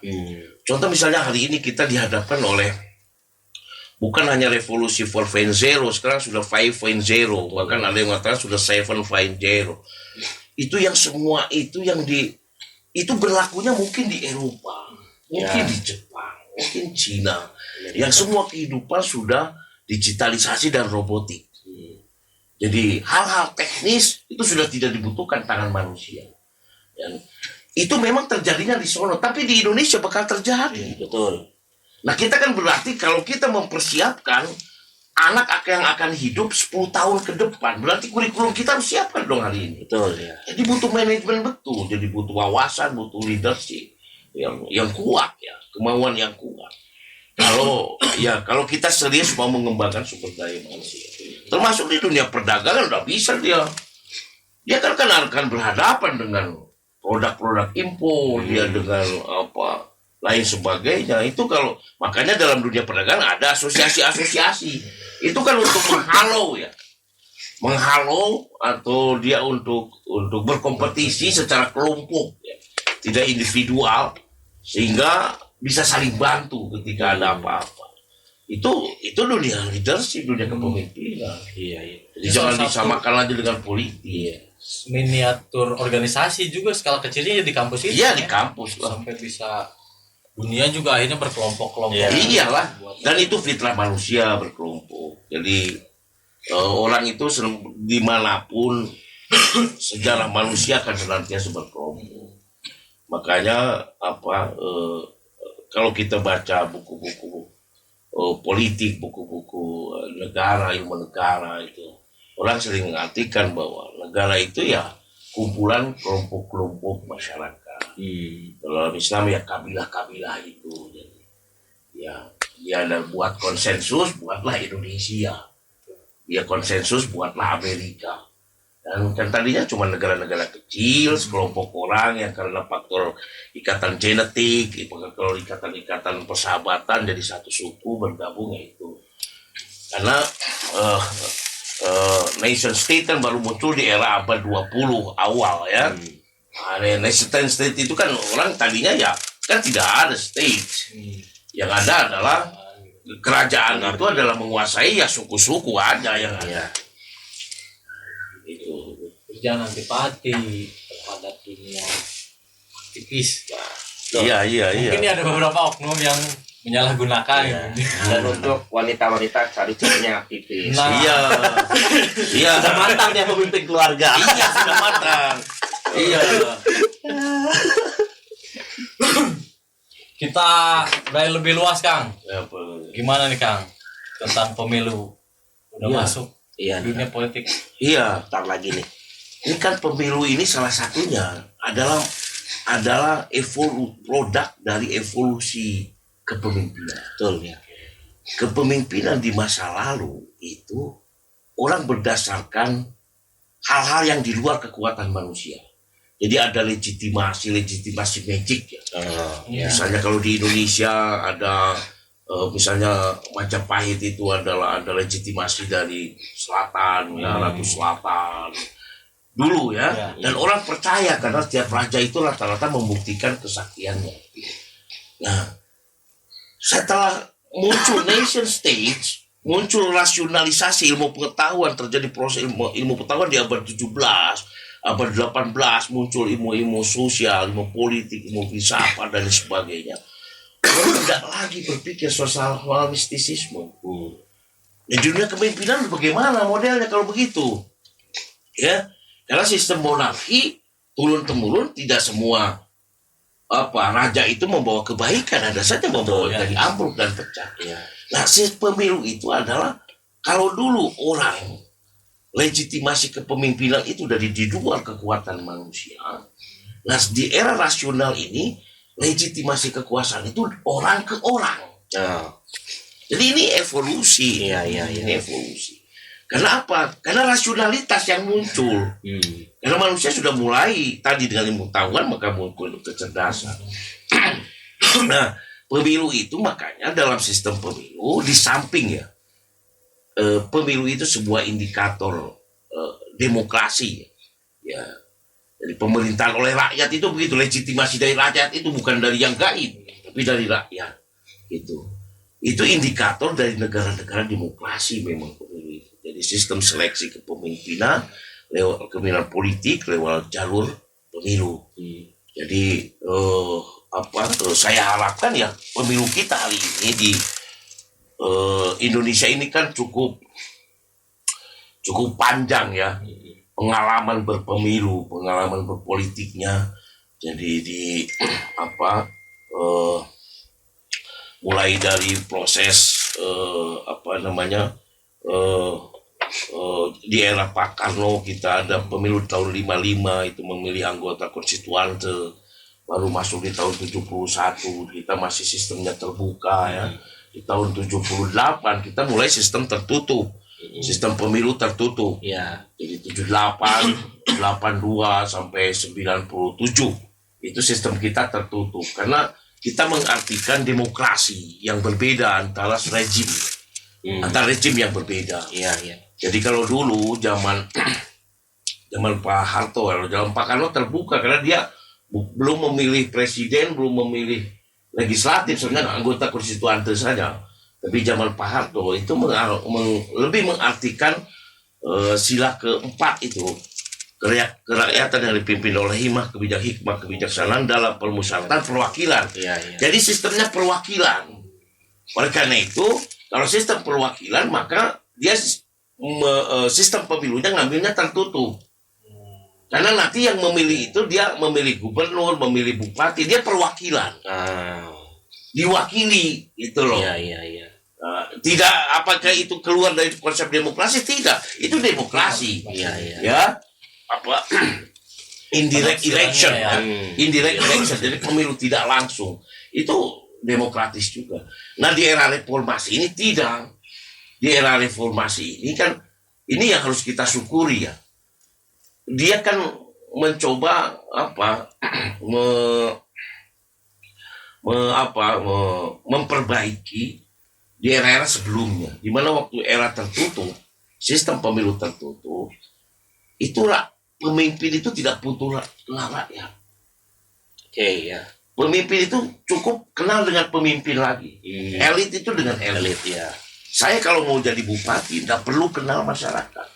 Speaker 3: Contoh misalnya hari ini kita dihadapkan oleh bukan hanya revolusi 4.0, sekarang sudah 5.0, bahkan ada yang mengatakan sudah 7.0. Itu yang semua itu itu berlakunya mungkin di Eropa, mungkin di Jepang, mungkin Cina, yang semua kehidupan sudah digitalisasi dan robotik. Jadi hal-hal teknis itu sudah tidak dibutuhkan tangan manusia. Dan itu memang terjadinya di sono, tapi di Indonesia bakal terjadi.
Speaker 4: Betul.
Speaker 3: Nah kita kan berarti kalau kita mempersiapkan anak yang akan hidup 10 tahun ke depan, berarti kurikulum kita harus siapkan dong hari ini.
Speaker 4: Betul ya.
Speaker 3: Jadi butuh manajemen betul, jadi butuh wawasan, butuh leadership yang kuat ya, kemauan yang kuat. Kalau kita serius mau mengembangkan sumber daya manusia, termasuk di dunia perdagangan udah bisa dia kan akan berhadapan dengan produk-produk impor, dia dengan lain sebagainya. Itu kalau makanya dalam dunia perdagangan ada asosiasi-asosiasi. Itu kan untuk menghalau atau dia untuk berkompetisi secara kelompok ya. Tidak individual, sehingga bisa saling bantu ketika ada apa-apa. Itu dunia leadership, dunia kepemimpinan.
Speaker 4: Iya.
Speaker 3: Jadi jangan disamakan lagi dengan politik.
Speaker 2: Miniatur organisasi juga skala kecilnya di kampus itu.
Speaker 3: Iya, di kampus lah.
Speaker 2: Sampai bisa dunia juga akhirnya berkelompok-kelompok.
Speaker 3: Iyalah. Dan itu fitrah manusia berkelompok. Jadi orang itu dimanapun sejarah manusia akan senantiasa berkelompok. Makanya kalau kita baca buku-buku politik, buku-buku negara, ilmu negara itu, orang sering mengartikan bahwa negara itu ya kumpulan kelompok-kelompok masyarakat. Kalau Islam ya kabilah-kabilah itu. Jadi, ya dia ada buat konsensus, buatlah Indonesia. Dia konsensus, buatlah Amerika. Dan kan tadinya cuma negara-negara kecil, sekelompok orang yang karena faktor ikatan genetik, kalau ikatan-ikatan persahabatan jadi satu suku bergabung ya itu. Karena nation state kan baru muncul di era abad 20 awal ya. Nation state itu kan orang tadinya ya kan tidak ada state. Yang ada adalah kerajaan itu adalah menguasai ya suku-suku aja yang ada. Itu
Speaker 2: Jangan antipati terhadap dunia aktivis.
Speaker 3: iya
Speaker 2: Mungkin ada beberapa oknum yang menyalahgunakan.
Speaker 1: Dan untuk wanita-wanita cari cowoknya aktivis.
Speaker 2: Nah.
Speaker 3: iya
Speaker 4: Sudah matang dia memimpin keluarga.
Speaker 3: iya sudah matang iya
Speaker 2: Kita mulai lebih luas Kang.
Speaker 3: apa
Speaker 2: Gimana nih Kang tentang pemilu? Udah
Speaker 4: Iya.
Speaker 2: masuk
Speaker 4: Iya.
Speaker 2: dunia politik.
Speaker 3: iya
Speaker 4: Ntar lagi nih.
Speaker 3: Ini kan pemilu ini salah satunya adalah produk dari evolusi kepemimpinan.
Speaker 4: Betul ya.
Speaker 3: Kepemimpinan di masa lalu itu orang berdasarkan hal-hal yang di luar kekuatan manusia. Jadi ada legitimasi magic ya. Misalnya kalau di Indonesia ada misalnya Majapahit itu ada legitimasi dari selatan ya, Ratu Selatan dulu ya. Dan orang percaya karena setiap raja itu rata-rata membuktikan kesaktiannya. Nah, setelah muncul nation state, muncul rasionalisasi ilmu pengetahuan, terjadi proses ilmu pengetahuan di abad 17, abad 18, muncul ilmu sosial, ilmu politik, ilmu filsafat dan sebagainya. Orang tidak lagi berpikir soal mistisisme. Di dunia kepemimpinan bagaimana modelnya kalau begitu? Ya, karena sistem monarki turun-temurun tidak semua raja itu membawa kebaikan, ada saja membawa dari ambruk dan pecah. Nah, pemilu itu adalah kalau dulu orang legitimasi kepemimpinan itu dari di luar kekuatan manusia. Nah, di era rasional ini legitimasi kekuasaan itu orang ke orang. Jadi ini evolusi. Ini evolusi. Karena apa? Karena rasionalitas yang muncul. Karena manusia sudah mulai tadi dengan ilmu pengetahuan maka muncul kecerdasan. Nah, pemilu itu makanya dalam sistem pemilu di samping ya pemilu itu sebuah indikator demokrasi ya. Jadi pemerintahan oleh rakyat itu begitu, legitimasi dari rakyat itu bukan dari yang gaib tapi dari rakyat gitu. Itu indikator dari negara-negara demokrasi memang pemilu itu. Jadi sistem seleksi kepemimpinan lewat kepemimpinan politik lewat jalur pemilu. Jadi saya harapkan ya pemilu kita hari ini di Indonesia ini kan cukup panjang ya pengalaman berpemilu, pengalaman berpolitiknya. Jadi mulai dari proses di era Pak Karno kita ada pemilu tahun 55 itu memilih anggota konstituante, baru masuk di tahun 71 kita masih sistemnya terbuka ya. Di tahun 78 kita mulai sistem tertutup, sistem pemilu tertutup. Jadi 78, 82 sampai 97 itu sistem kita tertutup karena kita mengartikan demokrasi yang berbeda antara rejim, antara rejim yang berbeda. Jadi kalau dulu zaman Pak Harto, zaman Pak Karno terbuka karena dia belum memilih presiden, belum memilih legislatif, sebenarnya anggota konstituante saja. Tapi zaman Pak Harto itu lebih mengartikan sila keempat itu kerakyatan yang dipimpin oleh hikmah kebijaksanaan dalam permusyawaratan perwakilan. Jadi sistemnya perwakilan. Oleh karena itu kalau sistem perwakilan maka dia sistem pemilunya ngambilnya tertutup. Karena nanti yang memilih itu dia memilih gubernur, memilih bupati, dia perwakilan. Diwakili itu loh. Tidak apakah itu keluar dari konsep demokrasi? Tidak. Itu demokrasi. Ya. Indirect election. Indirect election. Jadi pemilu tidak langsung. Itu demokratis juga. Nah, di era reformasi ini tidak. Di era reformasi ini kan ini yang harus kita syukuri ya. Dia kan mencoba memperbaiki di era-era sebelumnya, di mana waktu era tertutup, sistem pemilu tertutup, itulah pemimpin itu tidak butuh kenal rakyat. Pemimpin itu cukup kenal dengan pemimpin lagi. Elit itu dengan elit. Saya kalau mau jadi bupati tidak perlu kenal masyarakat.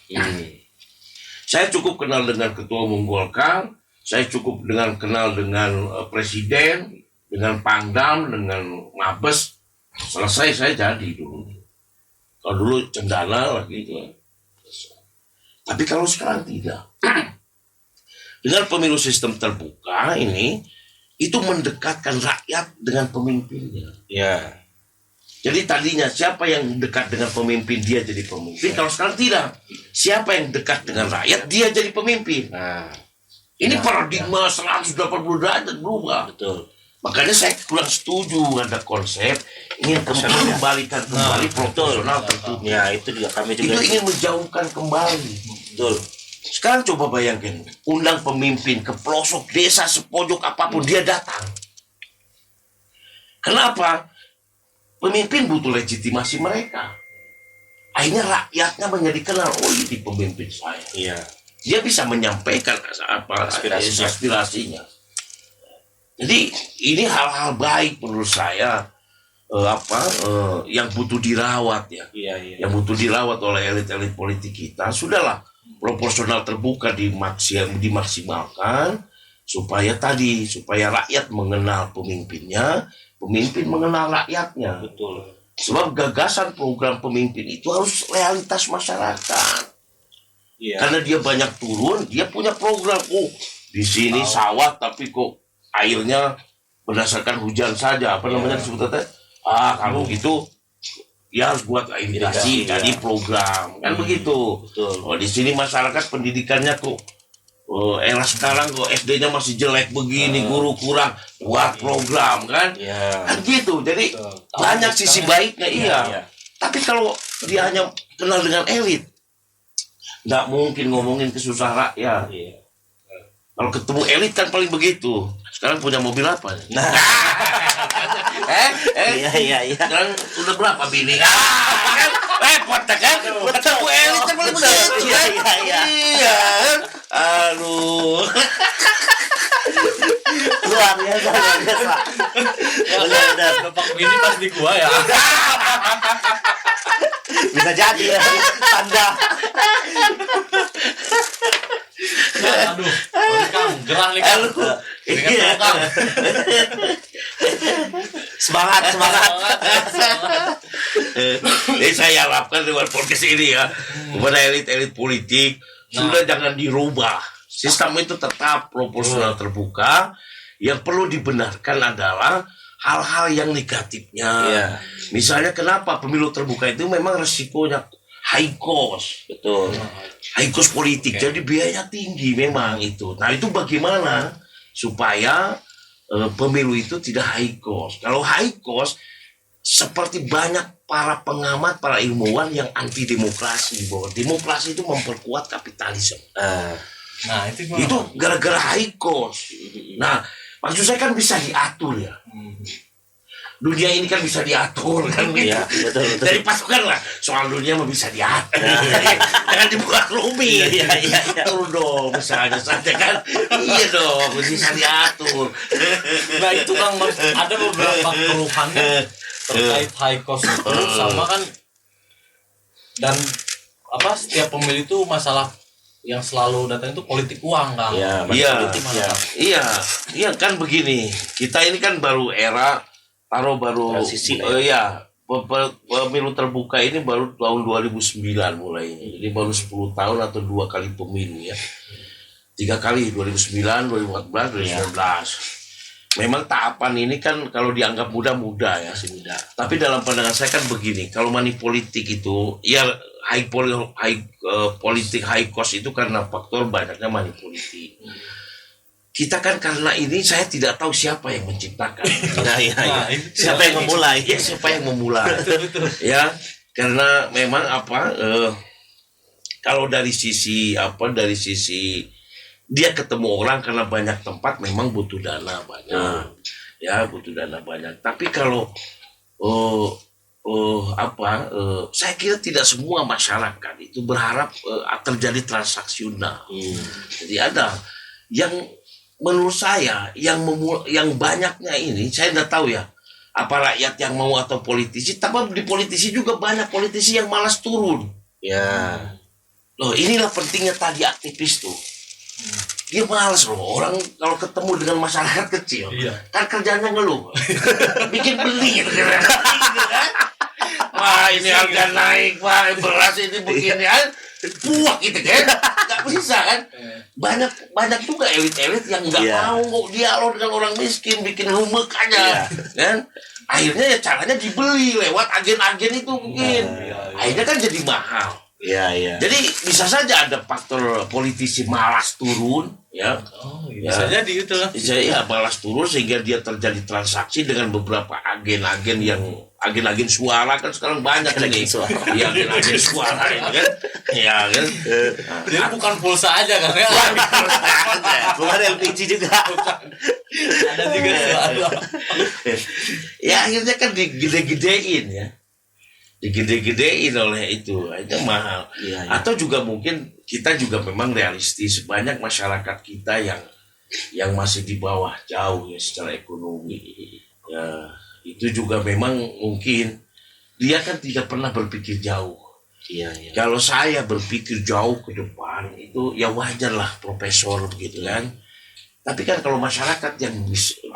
Speaker 3: Saya cukup kenal dengan ketua umum Golkar, saya cukup kenal dengan presiden, dengan Pangdam, dengan Mabes. Selesai saya jadi dulu. Kalau dulu cendana lagi itu. Tapi kalau sekarang tidak. Dengan pemilu sistem terbuka ini itu mendekatkan rakyat dengan pemimpinnya. Jadi tadinya siapa yang dekat dengan pemimpin dia jadi pemimpin. Kalau sekarang tidak, siapa yang dekat dengan rakyat dia jadi pemimpin.
Speaker 1: Nah,
Speaker 3: Ini paradigma 180 derajat berubah.
Speaker 1: betul.
Speaker 3: Makanya saya kurang setuju ada konsep ingin kembalikan kembali proporsional tertutup.
Speaker 1: Ya, itu juga kami
Speaker 3: Itu
Speaker 1: juga.
Speaker 3: ingin menjauhkan kembali.
Speaker 1: Betul.
Speaker 3: Sekarang coba bayangkan, undang pemimpin ke pelosok desa sepojok apapun dia datang. Kenapa? Pemimpin butuh legitimasi mereka. Akhirnya rakyatnya menjadi kenal, oh ini pemimpin saya.
Speaker 1: Iya.
Speaker 3: Dia bisa menyampaikan apa aspirasinya. Jadi ini hal-hal baik menurut saya yang butuh dirawat ya.
Speaker 1: Iya, iya.
Speaker 3: Yang butuh dirawat oleh elit-elit politik kita. Sudahlah proporsional terbuka dimaksimalkan supaya rakyat mengenal pemimpinnya, pemimpin mengenal rakyatnya.
Speaker 1: Betul.
Speaker 3: Sebab gagasan program pemimpin itu harus realitas masyarakat.
Speaker 1: Iya.
Speaker 3: Karena dia banyak turun, dia punya program. Oh, di sini sawah tapi kok airnya berdasarkan hujan saja. Apa namanya disebutnya? Kalau gitu ya harus buat irigasi
Speaker 1: Irigasi,
Speaker 3: jadi program kan begitu.
Speaker 1: Betul.
Speaker 3: Oh, di sini masyarakat pendidikannya kok era sekarang kok SD-nya masih jelek begini, guru kurang, buat program kan?
Speaker 1: Iya.
Speaker 3: Kan gitu. Jadi banyak sisi baiknya iya. Tapi kalau dia hanya kenal dengan elit, nggak mungkin ngomongin ke susah rakyat.
Speaker 1: Iya.
Speaker 3: Kalau ketemu elit kan paling begitu. Sekarang punya mobil apa?
Speaker 1: Nah. Iya.
Speaker 3: Sekarang udah berapa bini? Kan repot kan? Ketemu elit kan paling begitu kan?
Speaker 1: Iya.
Speaker 3: Iya kan? Aduh.
Speaker 4: Luar biasa. Benar.
Speaker 2: Dapat begini pas di gua ya.
Speaker 4: Bisa jadi ya. Tanda.
Speaker 2: Aduh, Kang, gerah nih Kang.
Speaker 3: Iya.
Speaker 2: Kang.
Speaker 4: Semangat.
Speaker 3: Jadi saya harapkan dengan podcast ini ya kepada elit-elit politik sudah jangan dirubah. Sistem itu tetap proporsional terbuka. Yang perlu dibenarkan adalah hal-hal yang negatifnya.
Speaker 1: Iya.
Speaker 3: Misalnya kenapa pemilu terbuka itu memang resikonya high cost.
Speaker 1: Betul.
Speaker 3: High cost politik. Jadi biayanya tinggi memang itu. Nah itu bagaimana supaya pemilu itu tidak high cost. Kalau high cost seperti banyak para pengamat, para ilmuwan yang anti demokrasi, bahwa demokrasi itu memperkuat kapitalisme.
Speaker 2: Nah, itu gimana?
Speaker 3: Itu gara-gara high cost. Nah, maksud saya kan bisa diatur ya. Dunia ini kan bisa diatur kan gitu.
Speaker 1: Iya, betul.
Speaker 3: Dari pasukan lah. Soal dunia mah bisa diatur. Jangan dibuat rumit.
Speaker 1: Iya.
Speaker 3: Atur dong, misalnya saja kan. Iya dong, bisa diatur.
Speaker 2: Nah itu Kang, ada beberapa keluhannya terkait high cost itu sama kan, dan apa setiap pemilih itu masalah yang selalu datang itu politik uang Kang.
Speaker 1: Iya,
Speaker 3: Iya.
Speaker 2: Politik mana, Kang?
Speaker 3: Iya kan begini. Kita ini kan baru era baru
Speaker 1: Transisi lah
Speaker 3: pemilu terbuka ini baru tahun 2009 mulai. Jadi baru 10 tahun atau 2 kali pemilu ya. 3 kali 2009, 2014, 2019. Memang tahapan ini kan kalau dianggap muda ya, masih muda. Tapi dalam pandangan saya kan begini, kalau money politik itu ya politik high cost itu karena faktor banyaknya money politik. Kita kan karena ini saya tidak tahu siapa yang menciptakan.
Speaker 1: Nah,
Speaker 2: itu
Speaker 1: siapa yang memulai?
Speaker 3: Ya, siapa yang memulai? Ya, karena memang kalau dari sisi dia ketemu orang karena banyak tempat memang butuh dana banyak. Ya, butuh dana banyak. Tapi kalau saya kira tidak semua masyarakat itu berharap terjadi transaksional. Jadi ada yang menurut saya yang banyaknya ini saya tidak tahu ya apa rakyat yang mau atau politisi, tapi di politisi juga banyak politisi yang malas turun.
Speaker 1: Ya.
Speaker 3: Loh, inilah pentingnya tadi aktivis tuh. Dia malas loh, orang kalau ketemu dengan masyarakat kecil, kan kerjanya ngeluh, bikin beli gitu kan. Wah ini harga naik, wah beras ini begini kan, puak gitu kan, nggak nggak bisa kan. Banyak juga elit-elit yang nggak
Speaker 4: Iya.
Speaker 3: mau dialog dengan orang miskin, bikin rumek aja, kan? Akhirnya ya caranya dibeli lewat agen-agen itu mungkin. Akhirnya kan jadi mahal.
Speaker 4: Iya.
Speaker 3: Jadi bisa saja ada faktor politisi malas turun, ya.
Speaker 2: Oh, bisa jadi gitu lah.
Speaker 3: Saya malas turun sehingga dia terjadi transaksi dengan beberapa agen-agen yang agen-agen suara kan sekarang banyak
Speaker 4: Agen-agen
Speaker 3: nih.
Speaker 4: suara.
Speaker 3: Iya, agen-agen suara ini kan. Ya kan.
Speaker 2: Jadi bukan pulsa aja kan ya.
Speaker 4: Bukan LPG juga.
Speaker 2: Ada juga suara.
Speaker 3: Ya akhirnya kan digede-gedein ya. Digede-gedein oleh itu, akhirnya mahal.
Speaker 4: Iya.
Speaker 3: Atau juga mungkin kita juga memang realistis, banyak masyarakat kita yang masih di bawah jauh ya secara ekonomi. Ya, itu juga memang mungkin dia kan tidak pernah berpikir jauh.
Speaker 4: Iya.
Speaker 3: Kalau saya berpikir jauh ke depan itu ya wajar lah profesor begitu kan. Tapi kan kalau masyarakat yang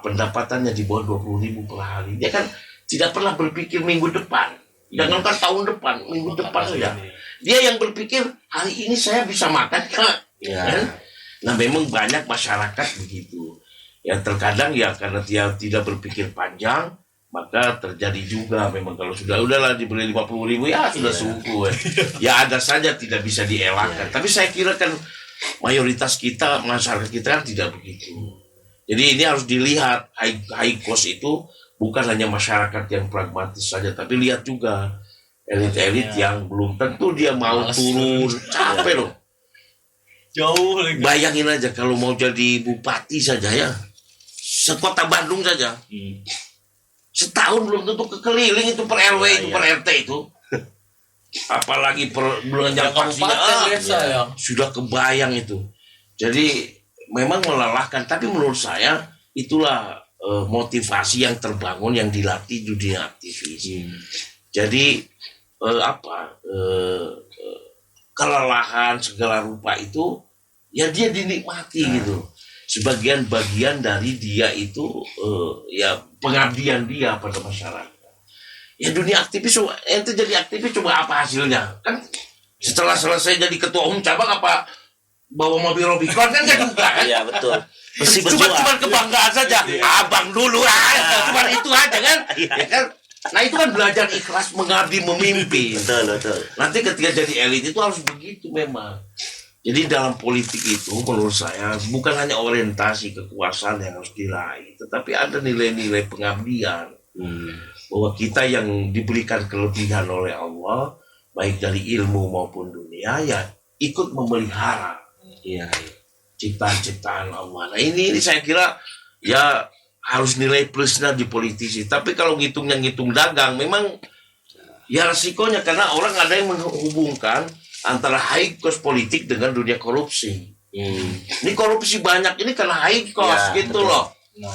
Speaker 3: pendapatannya di bawah 20.000 per hari, dia kan tidak pernah berpikir minggu depan. Jangankan tahun depan, minggu depan saja. Dia yang berpikir hari ini saya bisa makan kan?
Speaker 4: Iya.
Speaker 3: Nah memang banyak masyarakat begitu. Ya terkadang ya karena dia tidak berpikir panjang, maka terjadi juga memang kalau udahlah dibeli 50.000 ya sudah suku ya ada saja tidak bisa dielakkan. Tapi saya kira kan mayoritas kita masyarakat kita kan tidak begitu. Jadi ini harus dilihat high cost itu bukan hanya masyarakat yang pragmatis saja, tapi lihat juga elit-elit yang belum tentu dia mau turun, capek loh.
Speaker 2: Jauh lagi.
Speaker 3: Bayangin aja kalau mau jadi bupati saja ya, sekota Bandung saja, setahun belum tentu kekeliling itu per RW itu per RT itu, apalagi per belanja
Speaker 2: Kabupaten desa ya.
Speaker 3: sudah kebayang itu. Jadi memang melelahkan, tapi menurut saya itulah motivasi yang terbangun yang dilatih dunia aktivis. Jadi kelelahan segala rupa itu ya dia dinikmati gitu. Sebagian bagian dari dia itu ya pengabdian dia pada masyarakat. Ya dunia aktivis, ente jadi aktivis coba apa hasilnya? Kan setelah selesai jadi ketua umum cabang apa bawa mobil Rubicon kan gak juga kan?
Speaker 4: Iya, betul. Mesti
Speaker 3: Cuma
Speaker 4: berjuang.
Speaker 3: kebanggaan saja. Abang dulu cuma itu aja kan? Ya kan? Nah itu kan belajar ikhlas mengabdi memimpin.
Speaker 4: Betul.
Speaker 3: Nanti ketika jadi elit itu harus begitu memang. Jadi dalam politik itu menurut saya bukan hanya orientasi kekuasaan yang harus diraih, tetapi ada nilai-nilai pengabdian. Bahwa kita yang diberikan kelebihan oleh Allah, baik dari ilmu maupun dunia, ya ikut memelihara ciptaan-ciptaan Allah. Nah ini saya kira ya harus nilai plusnya di politisi. Tapi kalau ngitung dagang, memang ya resikonya karena orang ada yang menghubungkan antara high cost politik dengan dunia korupsi. Ini korupsi banyak ini karena high cost
Speaker 4: Ya,
Speaker 3: gitu
Speaker 4: betul.
Speaker 3: loh.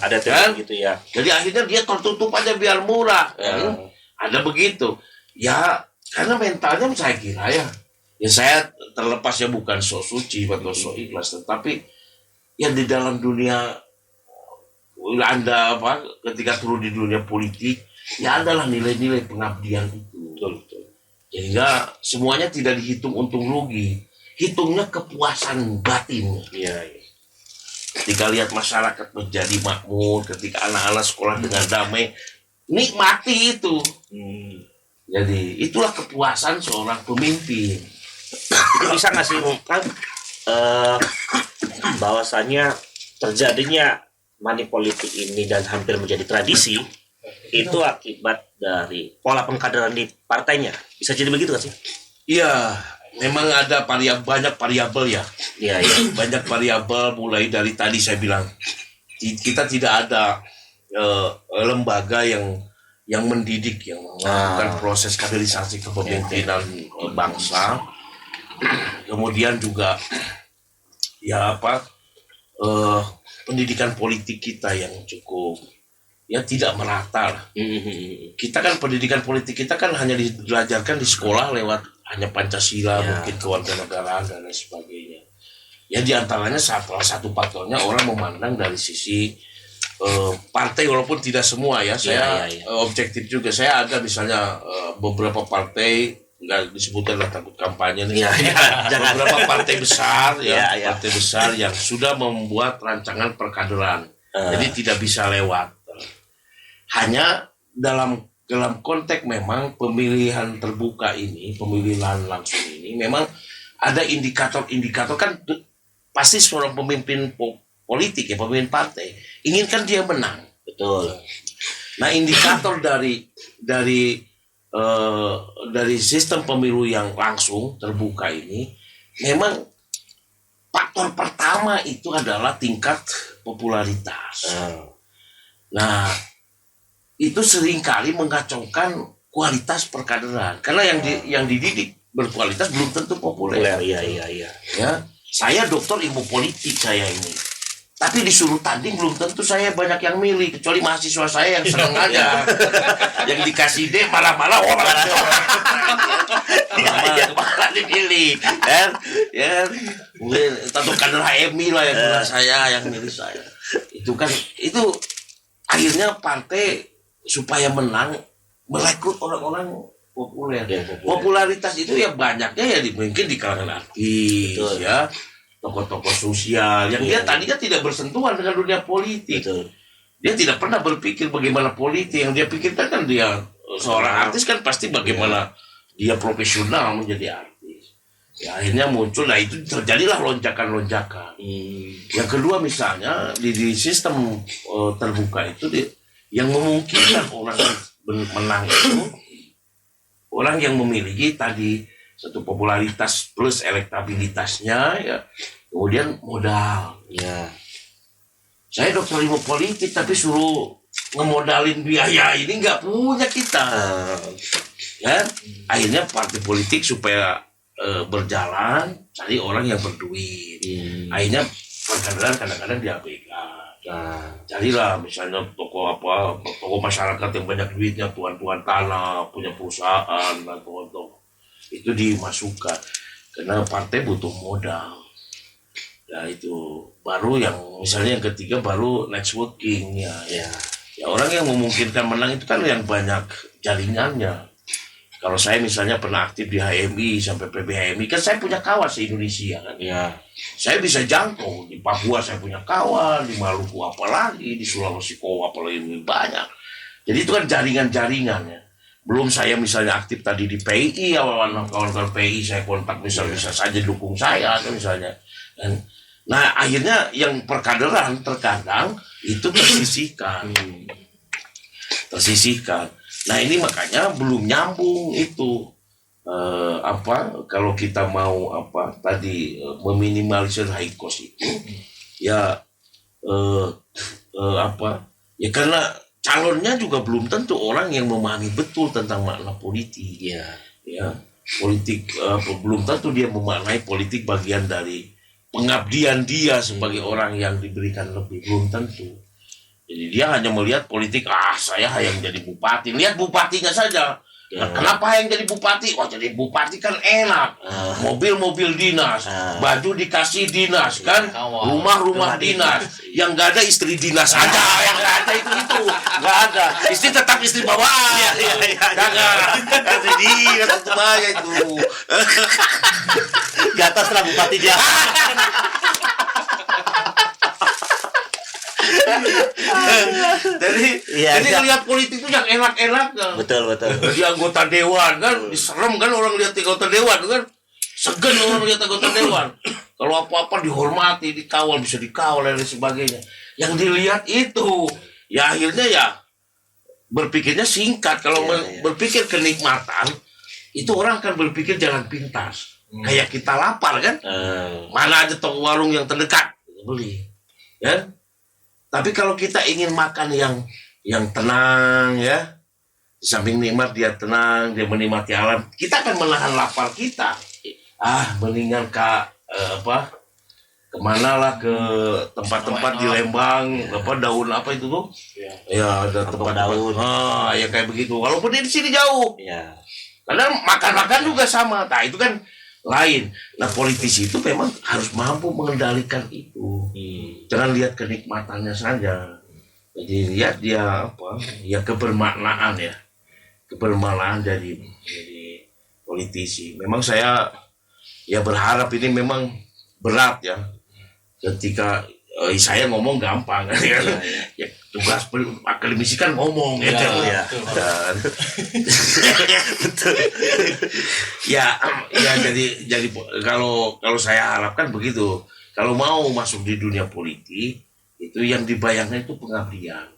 Speaker 4: Ada tuh
Speaker 3: Kan?
Speaker 4: gitu ya.
Speaker 3: Jadi akhirnya dia tertutup aja biar murah.
Speaker 4: Ya.
Speaker 3: Ada begitu. Ya karena mentalnya saya kira ya saya terlepas ya bukan sok suci atau sok ikhlas, tetapi ya di dalam dunia Anda ketika turun di dunia politik ya adalah nilai-nilai pengabdian itu. Betul. Sehingga semuanya tidak dihitung untung rugi, hitungnya kepuasan batin. Ketika lihat masyarakat menjadi makmur, ketika anak-anak sekolah dengan damai, nikmati itu. Jadi itulah kepuasan seorang pemimpin.
Speaker 4: Jadi bisa nggak sih kan bahwasannya terjadinya money politik ini dan hampir menjadi tradisi itu akibat dari pola pengkaderan di partainya. Bisa jadi begitu nggak sih?
Speaker 3: Iya, memang ada banyak variabel ya.
Speaker 4: Iya.
Speaker 3: Banyak variabel mulai dari tadi saya bilang kita tidak ada lembaga yang mendidik yang melakukan proses kaderisasi kepemimpinan bangsa. Kemudian juga pendidikan politik kita yang cukup tidak merata lah. Kita kan pendidikan politik kita kan hanya diajarkan di sekolah lewat hanya Pancasila, mungkin kewarganegaraan dan lain sebagainya. Ya diantaranya salah satu faktornya orang memandang dari sisi partai, walaupun tidak semua ya. Saya objektif juga. Saya ada misalnya beberapa partai nggak disebutkan lah takut kampanye nih.
Speaker 4: Iya, jangan.
Speaker 3: Beberapa partai besar ya,
Speaker 4: Iya.
Speaker 3: partai besar yang sudah membuat rancangan perkaderan, jadi tidak bisa lewat. Hanya dalam konteks memang pemilihan terbuka ini, pemilihan langsung ini, memang ada indikator-indikator kan pasti seorang pemimpin politik ya, pemimpin partai inginkan dia menang.
Speaker 4: Betul.
Speaker 3: Nah, indikator dari sistem pemilu yang langsung terbuka ini memang faktor pertama itu adalah tingkat popularitas. Nah, itu seringkali mengacaukan kualitas perkaderan karena yang dididik berkualitas belum tentu populer.
Speaker 4: Iya.
Speaker 3: Ya, saya dokter ilmu politik saya ini. Tapi disuruh tanding belum tentu saya banyak yang milih, kecuali mahasiswa saya yang seneng aja. Yang dikasih D malah-malah orang malah dipilih. Ya, mungkin tentu kader HMI lah yang milih saya, yang milih saya. Itu akhirnya partai supaya menang merekrut orang-orang populer. Popularitas itu ya banyaknya ya mungkin di kalangan artis. Betul. Ya. Tokoh-tokoh sosial yang dia tadinya tidak bersentuhan dengan dunia politik. Betul. Dia tidak pernah berpikir bagaimana politik, yang dia pikirkan kan dia seorang artis kan pasti bagaimana dia profesional menjadi artis. Ya, akhirnya muncul, nah itu terjadilah lonjakan-lonjakan. Yang kedua misalnya di sistem terbuka itu yang memungkinkan orang menang itu orang yang memiliki tadi satu popularitas plus elektabilitasnya ya, kemudian modal. Ya, saya dokter ilmu politik tapi suruh ngemodalin biaya ini nggak punya kita. Ya, akhirnya partai politik supaya berjalan cari orang yang berduit. Akhirnya perkaderan kadang-kadang diabaikan. Carilah misalnya tokoh masyarakat yang banyak duitnya, tuan-tuan tanah, punya perusahaan atau itu dimasukkan karena partai butuh modal. Ya itu baru yang misalnya yang ketiga baru networking ya. Orang yang memungkinkan menang itu kan yang banyak jaringannya. Kalau saya misalnya pernah aktif di HMI sampai PBHMI kan saya punya kawan se-Indonesia kan. Ya. Saya bisa jangkau di Papua saya punya kawan, di Maluku apalagi, di Sulawesi apalagi banyak. Jadi itu kan jaringan-jaringan ya. Belum saya misalnya aktif tadi di PI, kawan-kawan PI saya kontak bisa saja dukung saya kan misalnya. Nah akhirnya yang perkaderan terkadang itu tersisihkan. Nah ini makanya belum nyambung itu kalau kita mau meminimalisir high cost itu ya karena calonnya juga belum tentu orang yang memahami betul tentang makna politik. Ya, politik belum tentu dia memaknai politik bagian dari pengabdian dia sebagai orang yang diberikan lebih, belum tentu. Jadi dia hanya melihat politik, saya yang jadi bupati, lihat bupatinya saja. Nah, kenapa yang jadi bupati? Jadi bupati kan enak, mobil-mobil dinas, baju dikasih dinas kan, rumah-rumah dinas. Yang nggak ada istri dinas aja, yang nggak ada itu nggak ada. Istri tetap istri bawaan, jangan istri dinas itu bahaya itu.
Speaker 4: Di atas lah bupati dia.
Speaker 3: Jadi lihat politik itu yang enak-enak kan.
Speaker 4: Betul.
Speaker 3: Di anggota dewan kan, diserem kan orang lihat anggota dewan kan, segen orang lihat anggota dewan. Kalau apa-apa dihormati, dikawal, bisa dikawal dan sebagainya. Yang dilihat itu, ya akhirnya ya berpikirnya singkat. Kalau berpikir kenikmatan, itu orang akan berpikir jalan pintas. Kayak kita lapar kan, mana aja toko warung yang terdekat beli, ya. Tapi kalau kita ingin makan yang tenang ya, di samping nikmat dia tenang, dia menikmati alam, kita akan menahan lapar kita. Mendingan kemana lah ke tempat-tempat di Lembang, daun apa itu tuh? Ya ada tempat daun. Ya kayak begitu. Walaupun di sini jauh. Ya. Karena makan juga sama. Nah itu kan lain. Nah politisi itu memang harus mampu mengendalikan itu. Jangan lihat kenikmatannya saja. Jadi lihat dia kebermaknaan ya. Kebermaknaan dari politik politisi. Memang saya ya berharap ini memang berat ya. Ketika saya ngomong gampang kan ya. Ya, tugas akademisi kan ngomong gitu ya. Dan ya jadi kalau saya harapkan begitu. Kalau mau masuk di dunia politik itu yang dibayangkan itu pengabdian,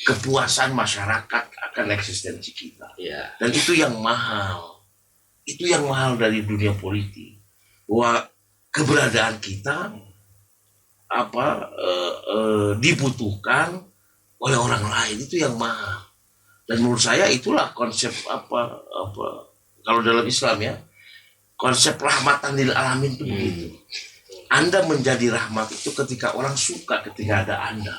Speaker 3: kepuasan masyarakat akan eksistensi kita.
Speaker 4: Ya.
Speaker 3: Dan itu yang mahal. Itu yang mahal dari dunia politik. Bahwa keberadaan kita dibutuhkan oleh orang lain, itu yang mahal. Dan menurut saya itulah konsep kalau dalam Islam ya, konsep rahmatan lil alamin itu begitu. Anda menjadi rahmat itu ketika orang suka ketika ada Anda.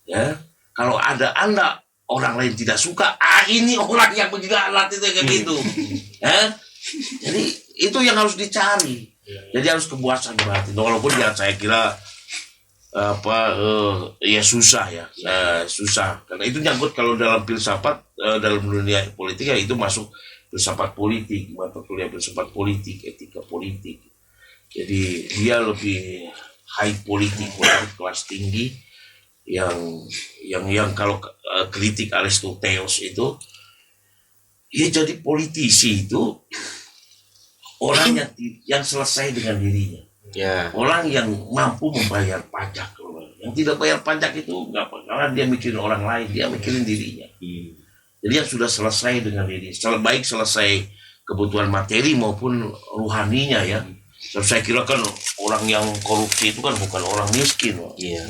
Speaker 3: Ya, kalau ada Anda orang lain tidak suka, ini orang yang menjadi alat itu kayak gitu. Ya. Jadi itu yang harus dicari. Jadi harus kepuasan batin. Walaupun ya saya kira ya susah ya. Susah. Karena itu nyangkut kalau dalam filsafat dalam dunia politik ya itu masuk filsafat politik, mata kuliah filsafat politik, etika politik. Jadi dia lebih high politik, kelas tinggi yang kalau kritik Aristoteles itu ya jadi politisi itu orang yang selesai dengan dirinya.
Speaker 4: Ya.
Speaker 3: Orang yang mampu membayar pajak. Yang tidak bayar pajak itu enggak apa, karena dia mikirin orang lain, dia mikirin dirinya. Jadi yang sudah selesai dengan diri, baik selesai kebutuhan materi maupun rohaninya ya. Saya kira kan orang yang korupsi itu kan bukan orang miskin.
Speaker 4: Iya.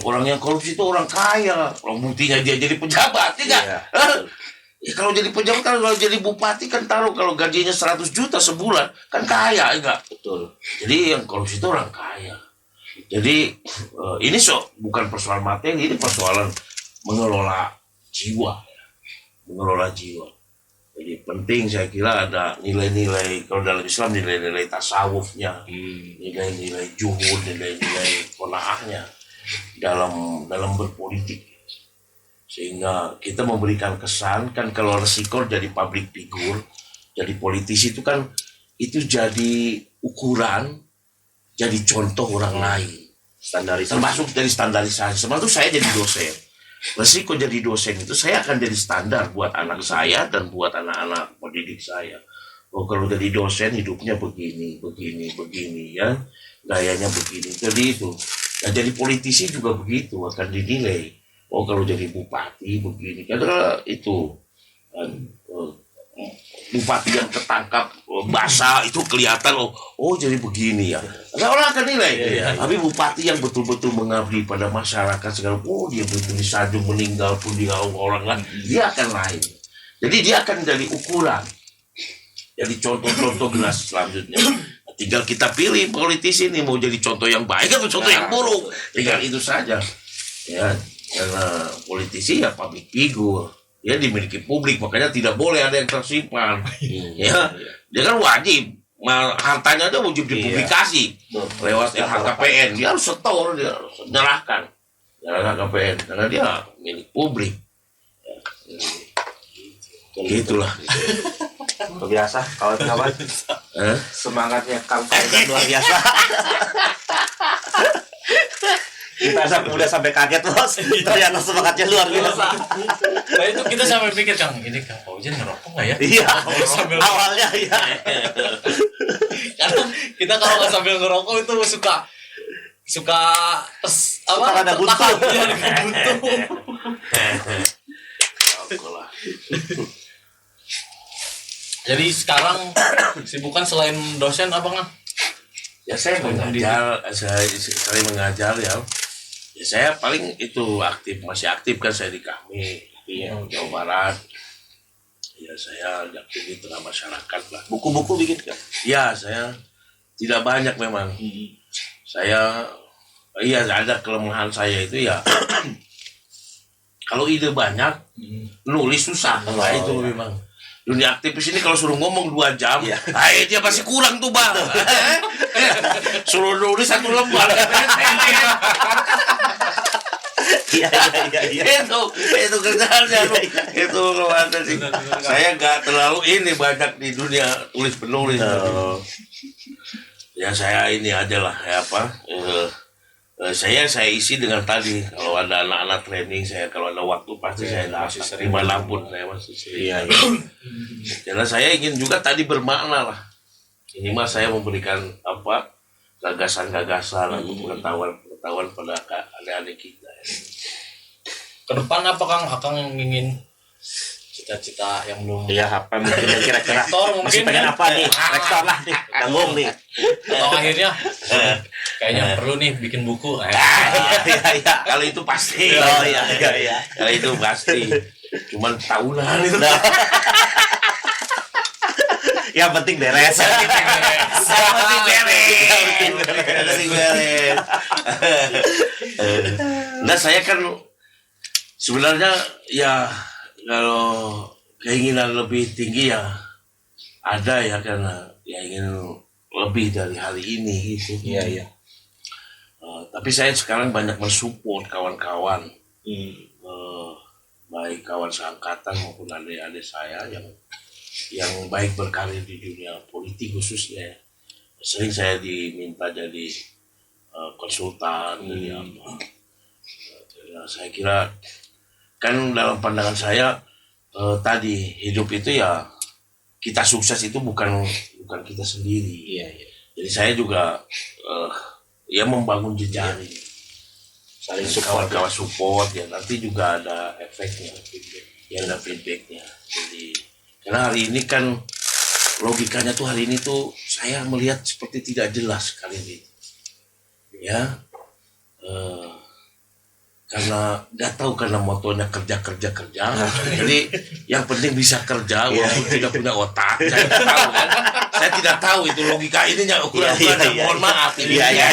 Speaker 3: Orang yang korupsi itu orang kaya. Orang buktinya dia jadi pejabat, tidak?
Speaker 4: Iya.
Speaker 3: Ya, kalau jadi pejabat, kalau jadi bupati kan taruh kalau gajinya 100 juta sebulan kan kaya, enggak?
Speaker 4: Betul.
Speaker 3: Jadi yang korupsi itu orang kaya. Jadi ini bukan persoalan materi, ini persoalan mengelola jiwa, mengelola jiwa. Jadi penting saya kira ada nilai-nilai, kalau dalam Islam nilai-nilai tasawufnya, nilai-nilai juhud, nilai-nilai qanaahnya dalam berpolitik. Sehingga kita memberikan kesan kan kalau resiko jadi public figure, jadi politisi itu kan itu jadi ukuran, jadi contoh orang lain.
Speaker 4: Standarisasi.
Speaker 3: Termasuk dari standarisasi. Termasuk saya jadi dosen. Resiko jadi dosen itu saya akan jadi standar buat anak saya dan buat anak-anak pendidik saya. Oh kalau jadi dosen hidupnya begini ya, gayanya begini. Jadi itu. Nah, jadi politisi juga begitu akan dinilai. Oh kalau jadi bupati begini. Karena itu bupati yang ketangkap basah itu kelihatan oh jadi begini ya. Ada orang akan nilai. Tapi bupati yang betul-betul mengabdi pada masyarakat segala, dia betul disanjung meninggal pun dia orang lain, dia akan lain. Jadi dia akan jadi ukuran. Jadi contoh-contoh generasi selanjutnya. Tinggal kita pilih politisi ini mau jadi contoh yang baik atau contoh yang buruk. Tinggal itu saja. Ya, karena politisi ya public figure. Dia dimiliki publik, makanya tidak boleh ada yang tersimpan. Ya, dia kan wajib, hartanya aja wajib dipublikasi lewat LHKPN. Dia harus setor, dia harus menyerahkan LHKPN karena dia milik publik. Ya, gitulah.
Speaker 4: Biasa kawan-kawan. Semangatnya Kang Fauzan luar biasa. Kita udah sampai kaget bos. Ternyata semangatnya luar biasa.
Speaker 2: Nah itu kita sampai pikir ini Kang Fauzan ngerokok nggak ya?
Speaker 4: Iya.
Speaker 2: Sambil
Speaker 4: Awalnya iya.
Speaker 2: Karena kita kalau nggak sambil ngerokok itu suka
Speaker 4: ada buntu.
Speaker 2: Iya, ada buntu. Jadi sekarang sibukan selain dosen apa nggak?
Speaker 3: Ya saya mengajar, saya mengajar ya. Ya saya paling itu masih aktif kan saya di kami Jawa Barat. Ya saya aktif di tengah masyarakat lah.
Speaker 4: Buku-buku bikin kan?
Speaker 3: Ya saya tidak banyak memang. Saya ada kelemahan saya itu ya. Kalau ide banyak, nulis susah. Nah, itu memang. Dunia aktivis ini kalau suruh ngomong 2 jam, dia masih kurang tuh bang. Suruh nulis 1 lembar.
Speaker 4: Iya.
Speaker 3: Itu kerjaannya lu. Itu kalau ada sih. Saya nggak terlalu ini banyak di dunia tulis penulis. Ya saya ini aja lah ya apa. Saya isi dengan tadi kalau ada anak-anak training saya kalau ada waktu pasti saya
Speaker 2: masih sering
Speaker 3: dimanapun saya masih sering.
Speaker 4: Iya.
Speaker 3: Karena saya ingin juga tadi bermakna lah. Ini mah saya memberikan apa gagasan-gagasan atau pengetahuan pada adik-adik kita.
Speaker 2: Ke depan apa Kang? Akang yang ingin cita-cita yang belum
Speaker 4: Iya, apa mungkin yang kira-kira
Speaker 2: rektor
Speaker 4: masih
Speaker 2: mungkin
Speaker 4: pengen
Speaker 2: kan?
Speaker 4: apa nih? Rektor lah nih, tanggung nih.
Speaker 2: Atau akhirnya kayaknya perlu nih bikin buku.
Speaker 4: Iya.
Speaker 3: Kalau itu pasti.
Speaker 4: Oh iya.
Speaker 3: Kalau itu pasti. Cuman tahunan itu.
Speaker 4: Yang penting beres.
Speaker 3: Nah saya kan sebenarnya ya kalau keinginan lebih tinggi ya ada ya karena ya ingin lebih dari hari ini gitu.
Speaker 4: Iya.
Speaker 3: Tapi saya sekarang banyak mensupport kawan-kawan, baik kawan seangkatan maupun adik-adik saya yang baik berkarir di dunia politik khususnya. Sering saya diminta jadi konsultan, jadi apa. Ya, saya kira kan dalam pandangan saya tadi hidup itu ya kita sukses itu bukan kita sendiri.
Speaker 4: Iya.
Speaker 3: Jadi saya juga ya membangun jejaring,
Speaker 4: Saling
Speaker 3: kawan-kawan support ya nanti juga ada efeknya, ya ada feedbacknya. Jadi karena hari ini kan logikanya tuh hari ini tuh saya melihat seperti tidak jelas kali ini, ya. Karena nggak tahu karena motonya kerja jadi yang penting bisa kerja walaupun tidak punya otak saya tidak tahu kan saya tidak tahu itu logika ininya ukuran mohon maaf ini
Speaker 4: Iya.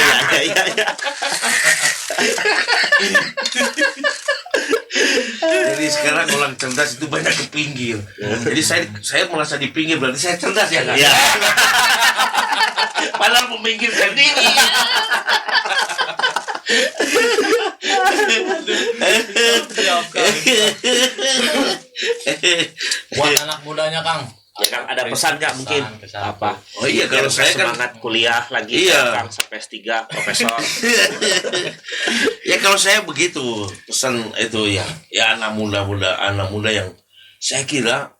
Speaker 3: jadi sekarang orang cerdas itu banyak ke pinggir jadi saya merasa di pinggir berarti saya cerdas ya kan
Speaker 4: Iya.
Speaker 3: padahal pemikir sendiri
Speaker 2: Buat anak mudanya Kang.
Speaker 4: Ya Kang, ada pesan nggak mungkin?
Speaker 2: Kesan.
Speaker 4: Apa?
Speaker 3: Oh iya kalau
Speaker 4: Biar
Speaker 3: saya kan
Speaker 4: semangat kuliah lagi
Speaker 3: Iya.
Speaker 4: Kang sampai S3 profesor.
Speaker 3: ya kalau saya begitu pesan itu ya anak muda yang saya kira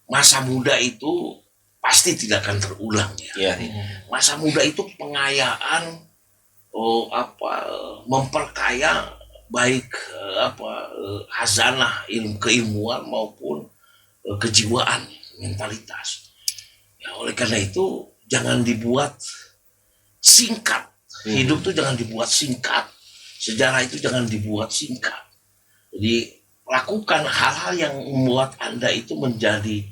Speaker 3: masa muda itu pasti tidak akan terulang ya.
Speaker 4: Iya.
Speaker 3: Masa muda itu pengayaan memperkaya baik hazanah keilmuan maupun kejiwaan mentalitas. Ya, oleh karena itu jangan dibuat singkat. Hidup itu jangan dibuat singkat. Sejarah itu jangan dibuat singkat. Jadi lakukan hal-hal yang membuat Anda itu menjadi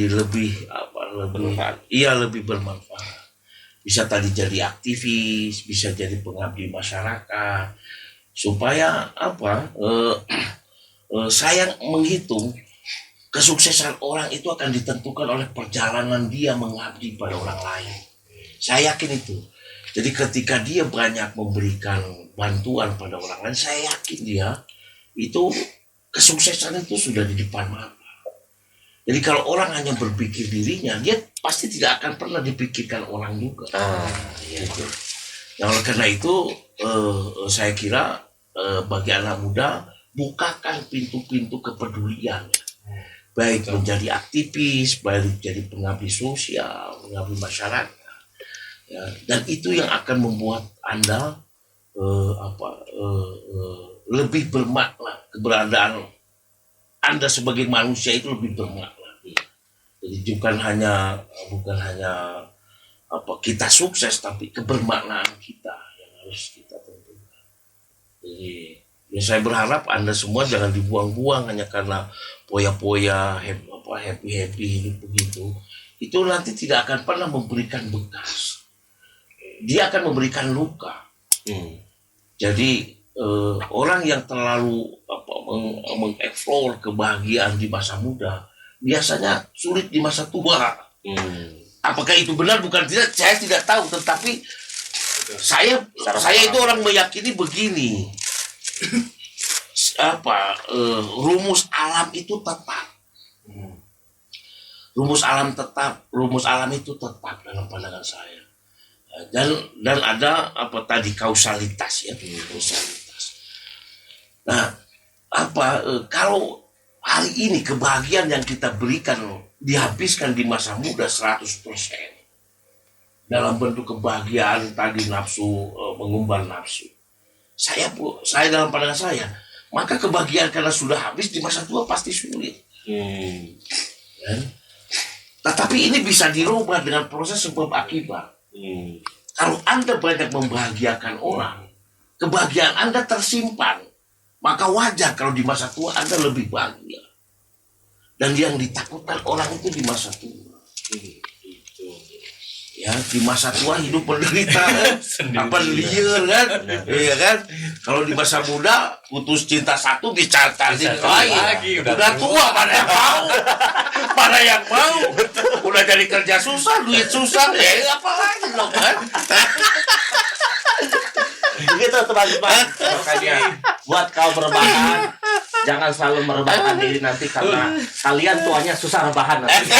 Speaker 3: lebih lebih bermanfaat. Bisa tadi jadi aktivis, bisa jadi pengabdi masyarakat. Supaya saya menghitung kesuksesan orang itu akan ditentukan oleh perjalanan dia mengabdi pada orang lain. Saya yakin itu. Jadi ketika dia banyak memberikan bantuan pada orang lain, saya yakin dia itu kesuksesan itu sudah di depan mata. Jadi kalau orang hanya berpikir dirinya, dia pasti tidak akan pernah dipikirkan orang juga. Gitu. Nah, oleh karena itu saya kira bagi anak muda bukakan pintu-pintu kepedulian. Baik menjadi aktivis, baik menjadi pengabdi sosial, pengabdi masyarakat, ya, dan itu yang akan membuat Anda lebih bermakna. Keberadaan Anda sebagai manusia itu lebih bermakna. Jadi bukan hanya kita sukses, tapi kebermaknaan kita yang harus kita tentukan. Jadi ya saya berharap Anda semua jangan dibuang-buang hanya karena poya-poya, happy hidup begitu. Itu nanti tidak akan pernah memberikan bekas. Dia akan memberikan luka. Jadi orang yang terlalu mengeksplor kebahagiaan di masa muda biasanya sulit di masa tua. Apakah itu benar bukan tidak saya tidak tahu, tetapi saya itu orang meyakini begini. rumus alam itu tetap. Rumus alam itu tetap dalam pandangan saya. Dan ada tadi kausalitas ya, kausalitas. Nah, kalau hari ini kebahagiaan yang kita berikan dihabiskan di masa muda 100% dalam bentuk kebahagiaan tadi nafsu, mengumbar nafsu. Saya dalam pandangan saya, maka kebahagiaan karena sudah habis di masa tua pasti sulit. Tetapi ini bisa dirubah dengan proses sebab akibat. Kalau Anda banyak membahagiakan orang, kebahagiaan Anda tersimpan, maka wajar kalau di masa tua Anda lebih bahagia. Dan yang ditakutkan orang itu di masa tua. Ya, di masa tua hidup menderita liar kan, iya kan. Kalau di masa muda putus cinta satu dicatat lagi, udah tua mana yang mau, udah jadi kerja susah, duit susah, ya apa lagi loh kan.
Speaker 4: Begitu teman-teman. Makanya buat kaum rebahan, jangan selalu merebahkan diri nanti karena kalian tuanya susah rebahan nanti.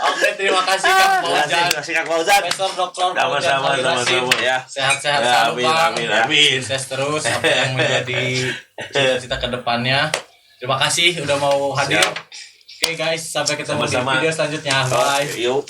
Speaker 2: Oke, terima kasih Kang Fauzan.
Speaker 4: Terima kasih Kang Fauzan.
Speaker 2: Profesor Dr. Fauzan
Speaker 3: Sama-sama.
Speaker 2: Salihin.
Speaker 4: Ya.
Speaker 2: Sehat-sehat
Speaker 3: Ya,
Speaker 2: selalu Bang.
Speaker 3: amin.
Speaker 2: Sukses terus apa yang menjadi cita-cita ke depannya. Terima kasih udah mau hadir.
Speaker 3: Siap.
Speaker 2: Oke guys, sampai ketemu
Speaker 3: Sama-sama.
Speaker 2: di video selanjutnya. Bye.
Speaker 4: Yuk.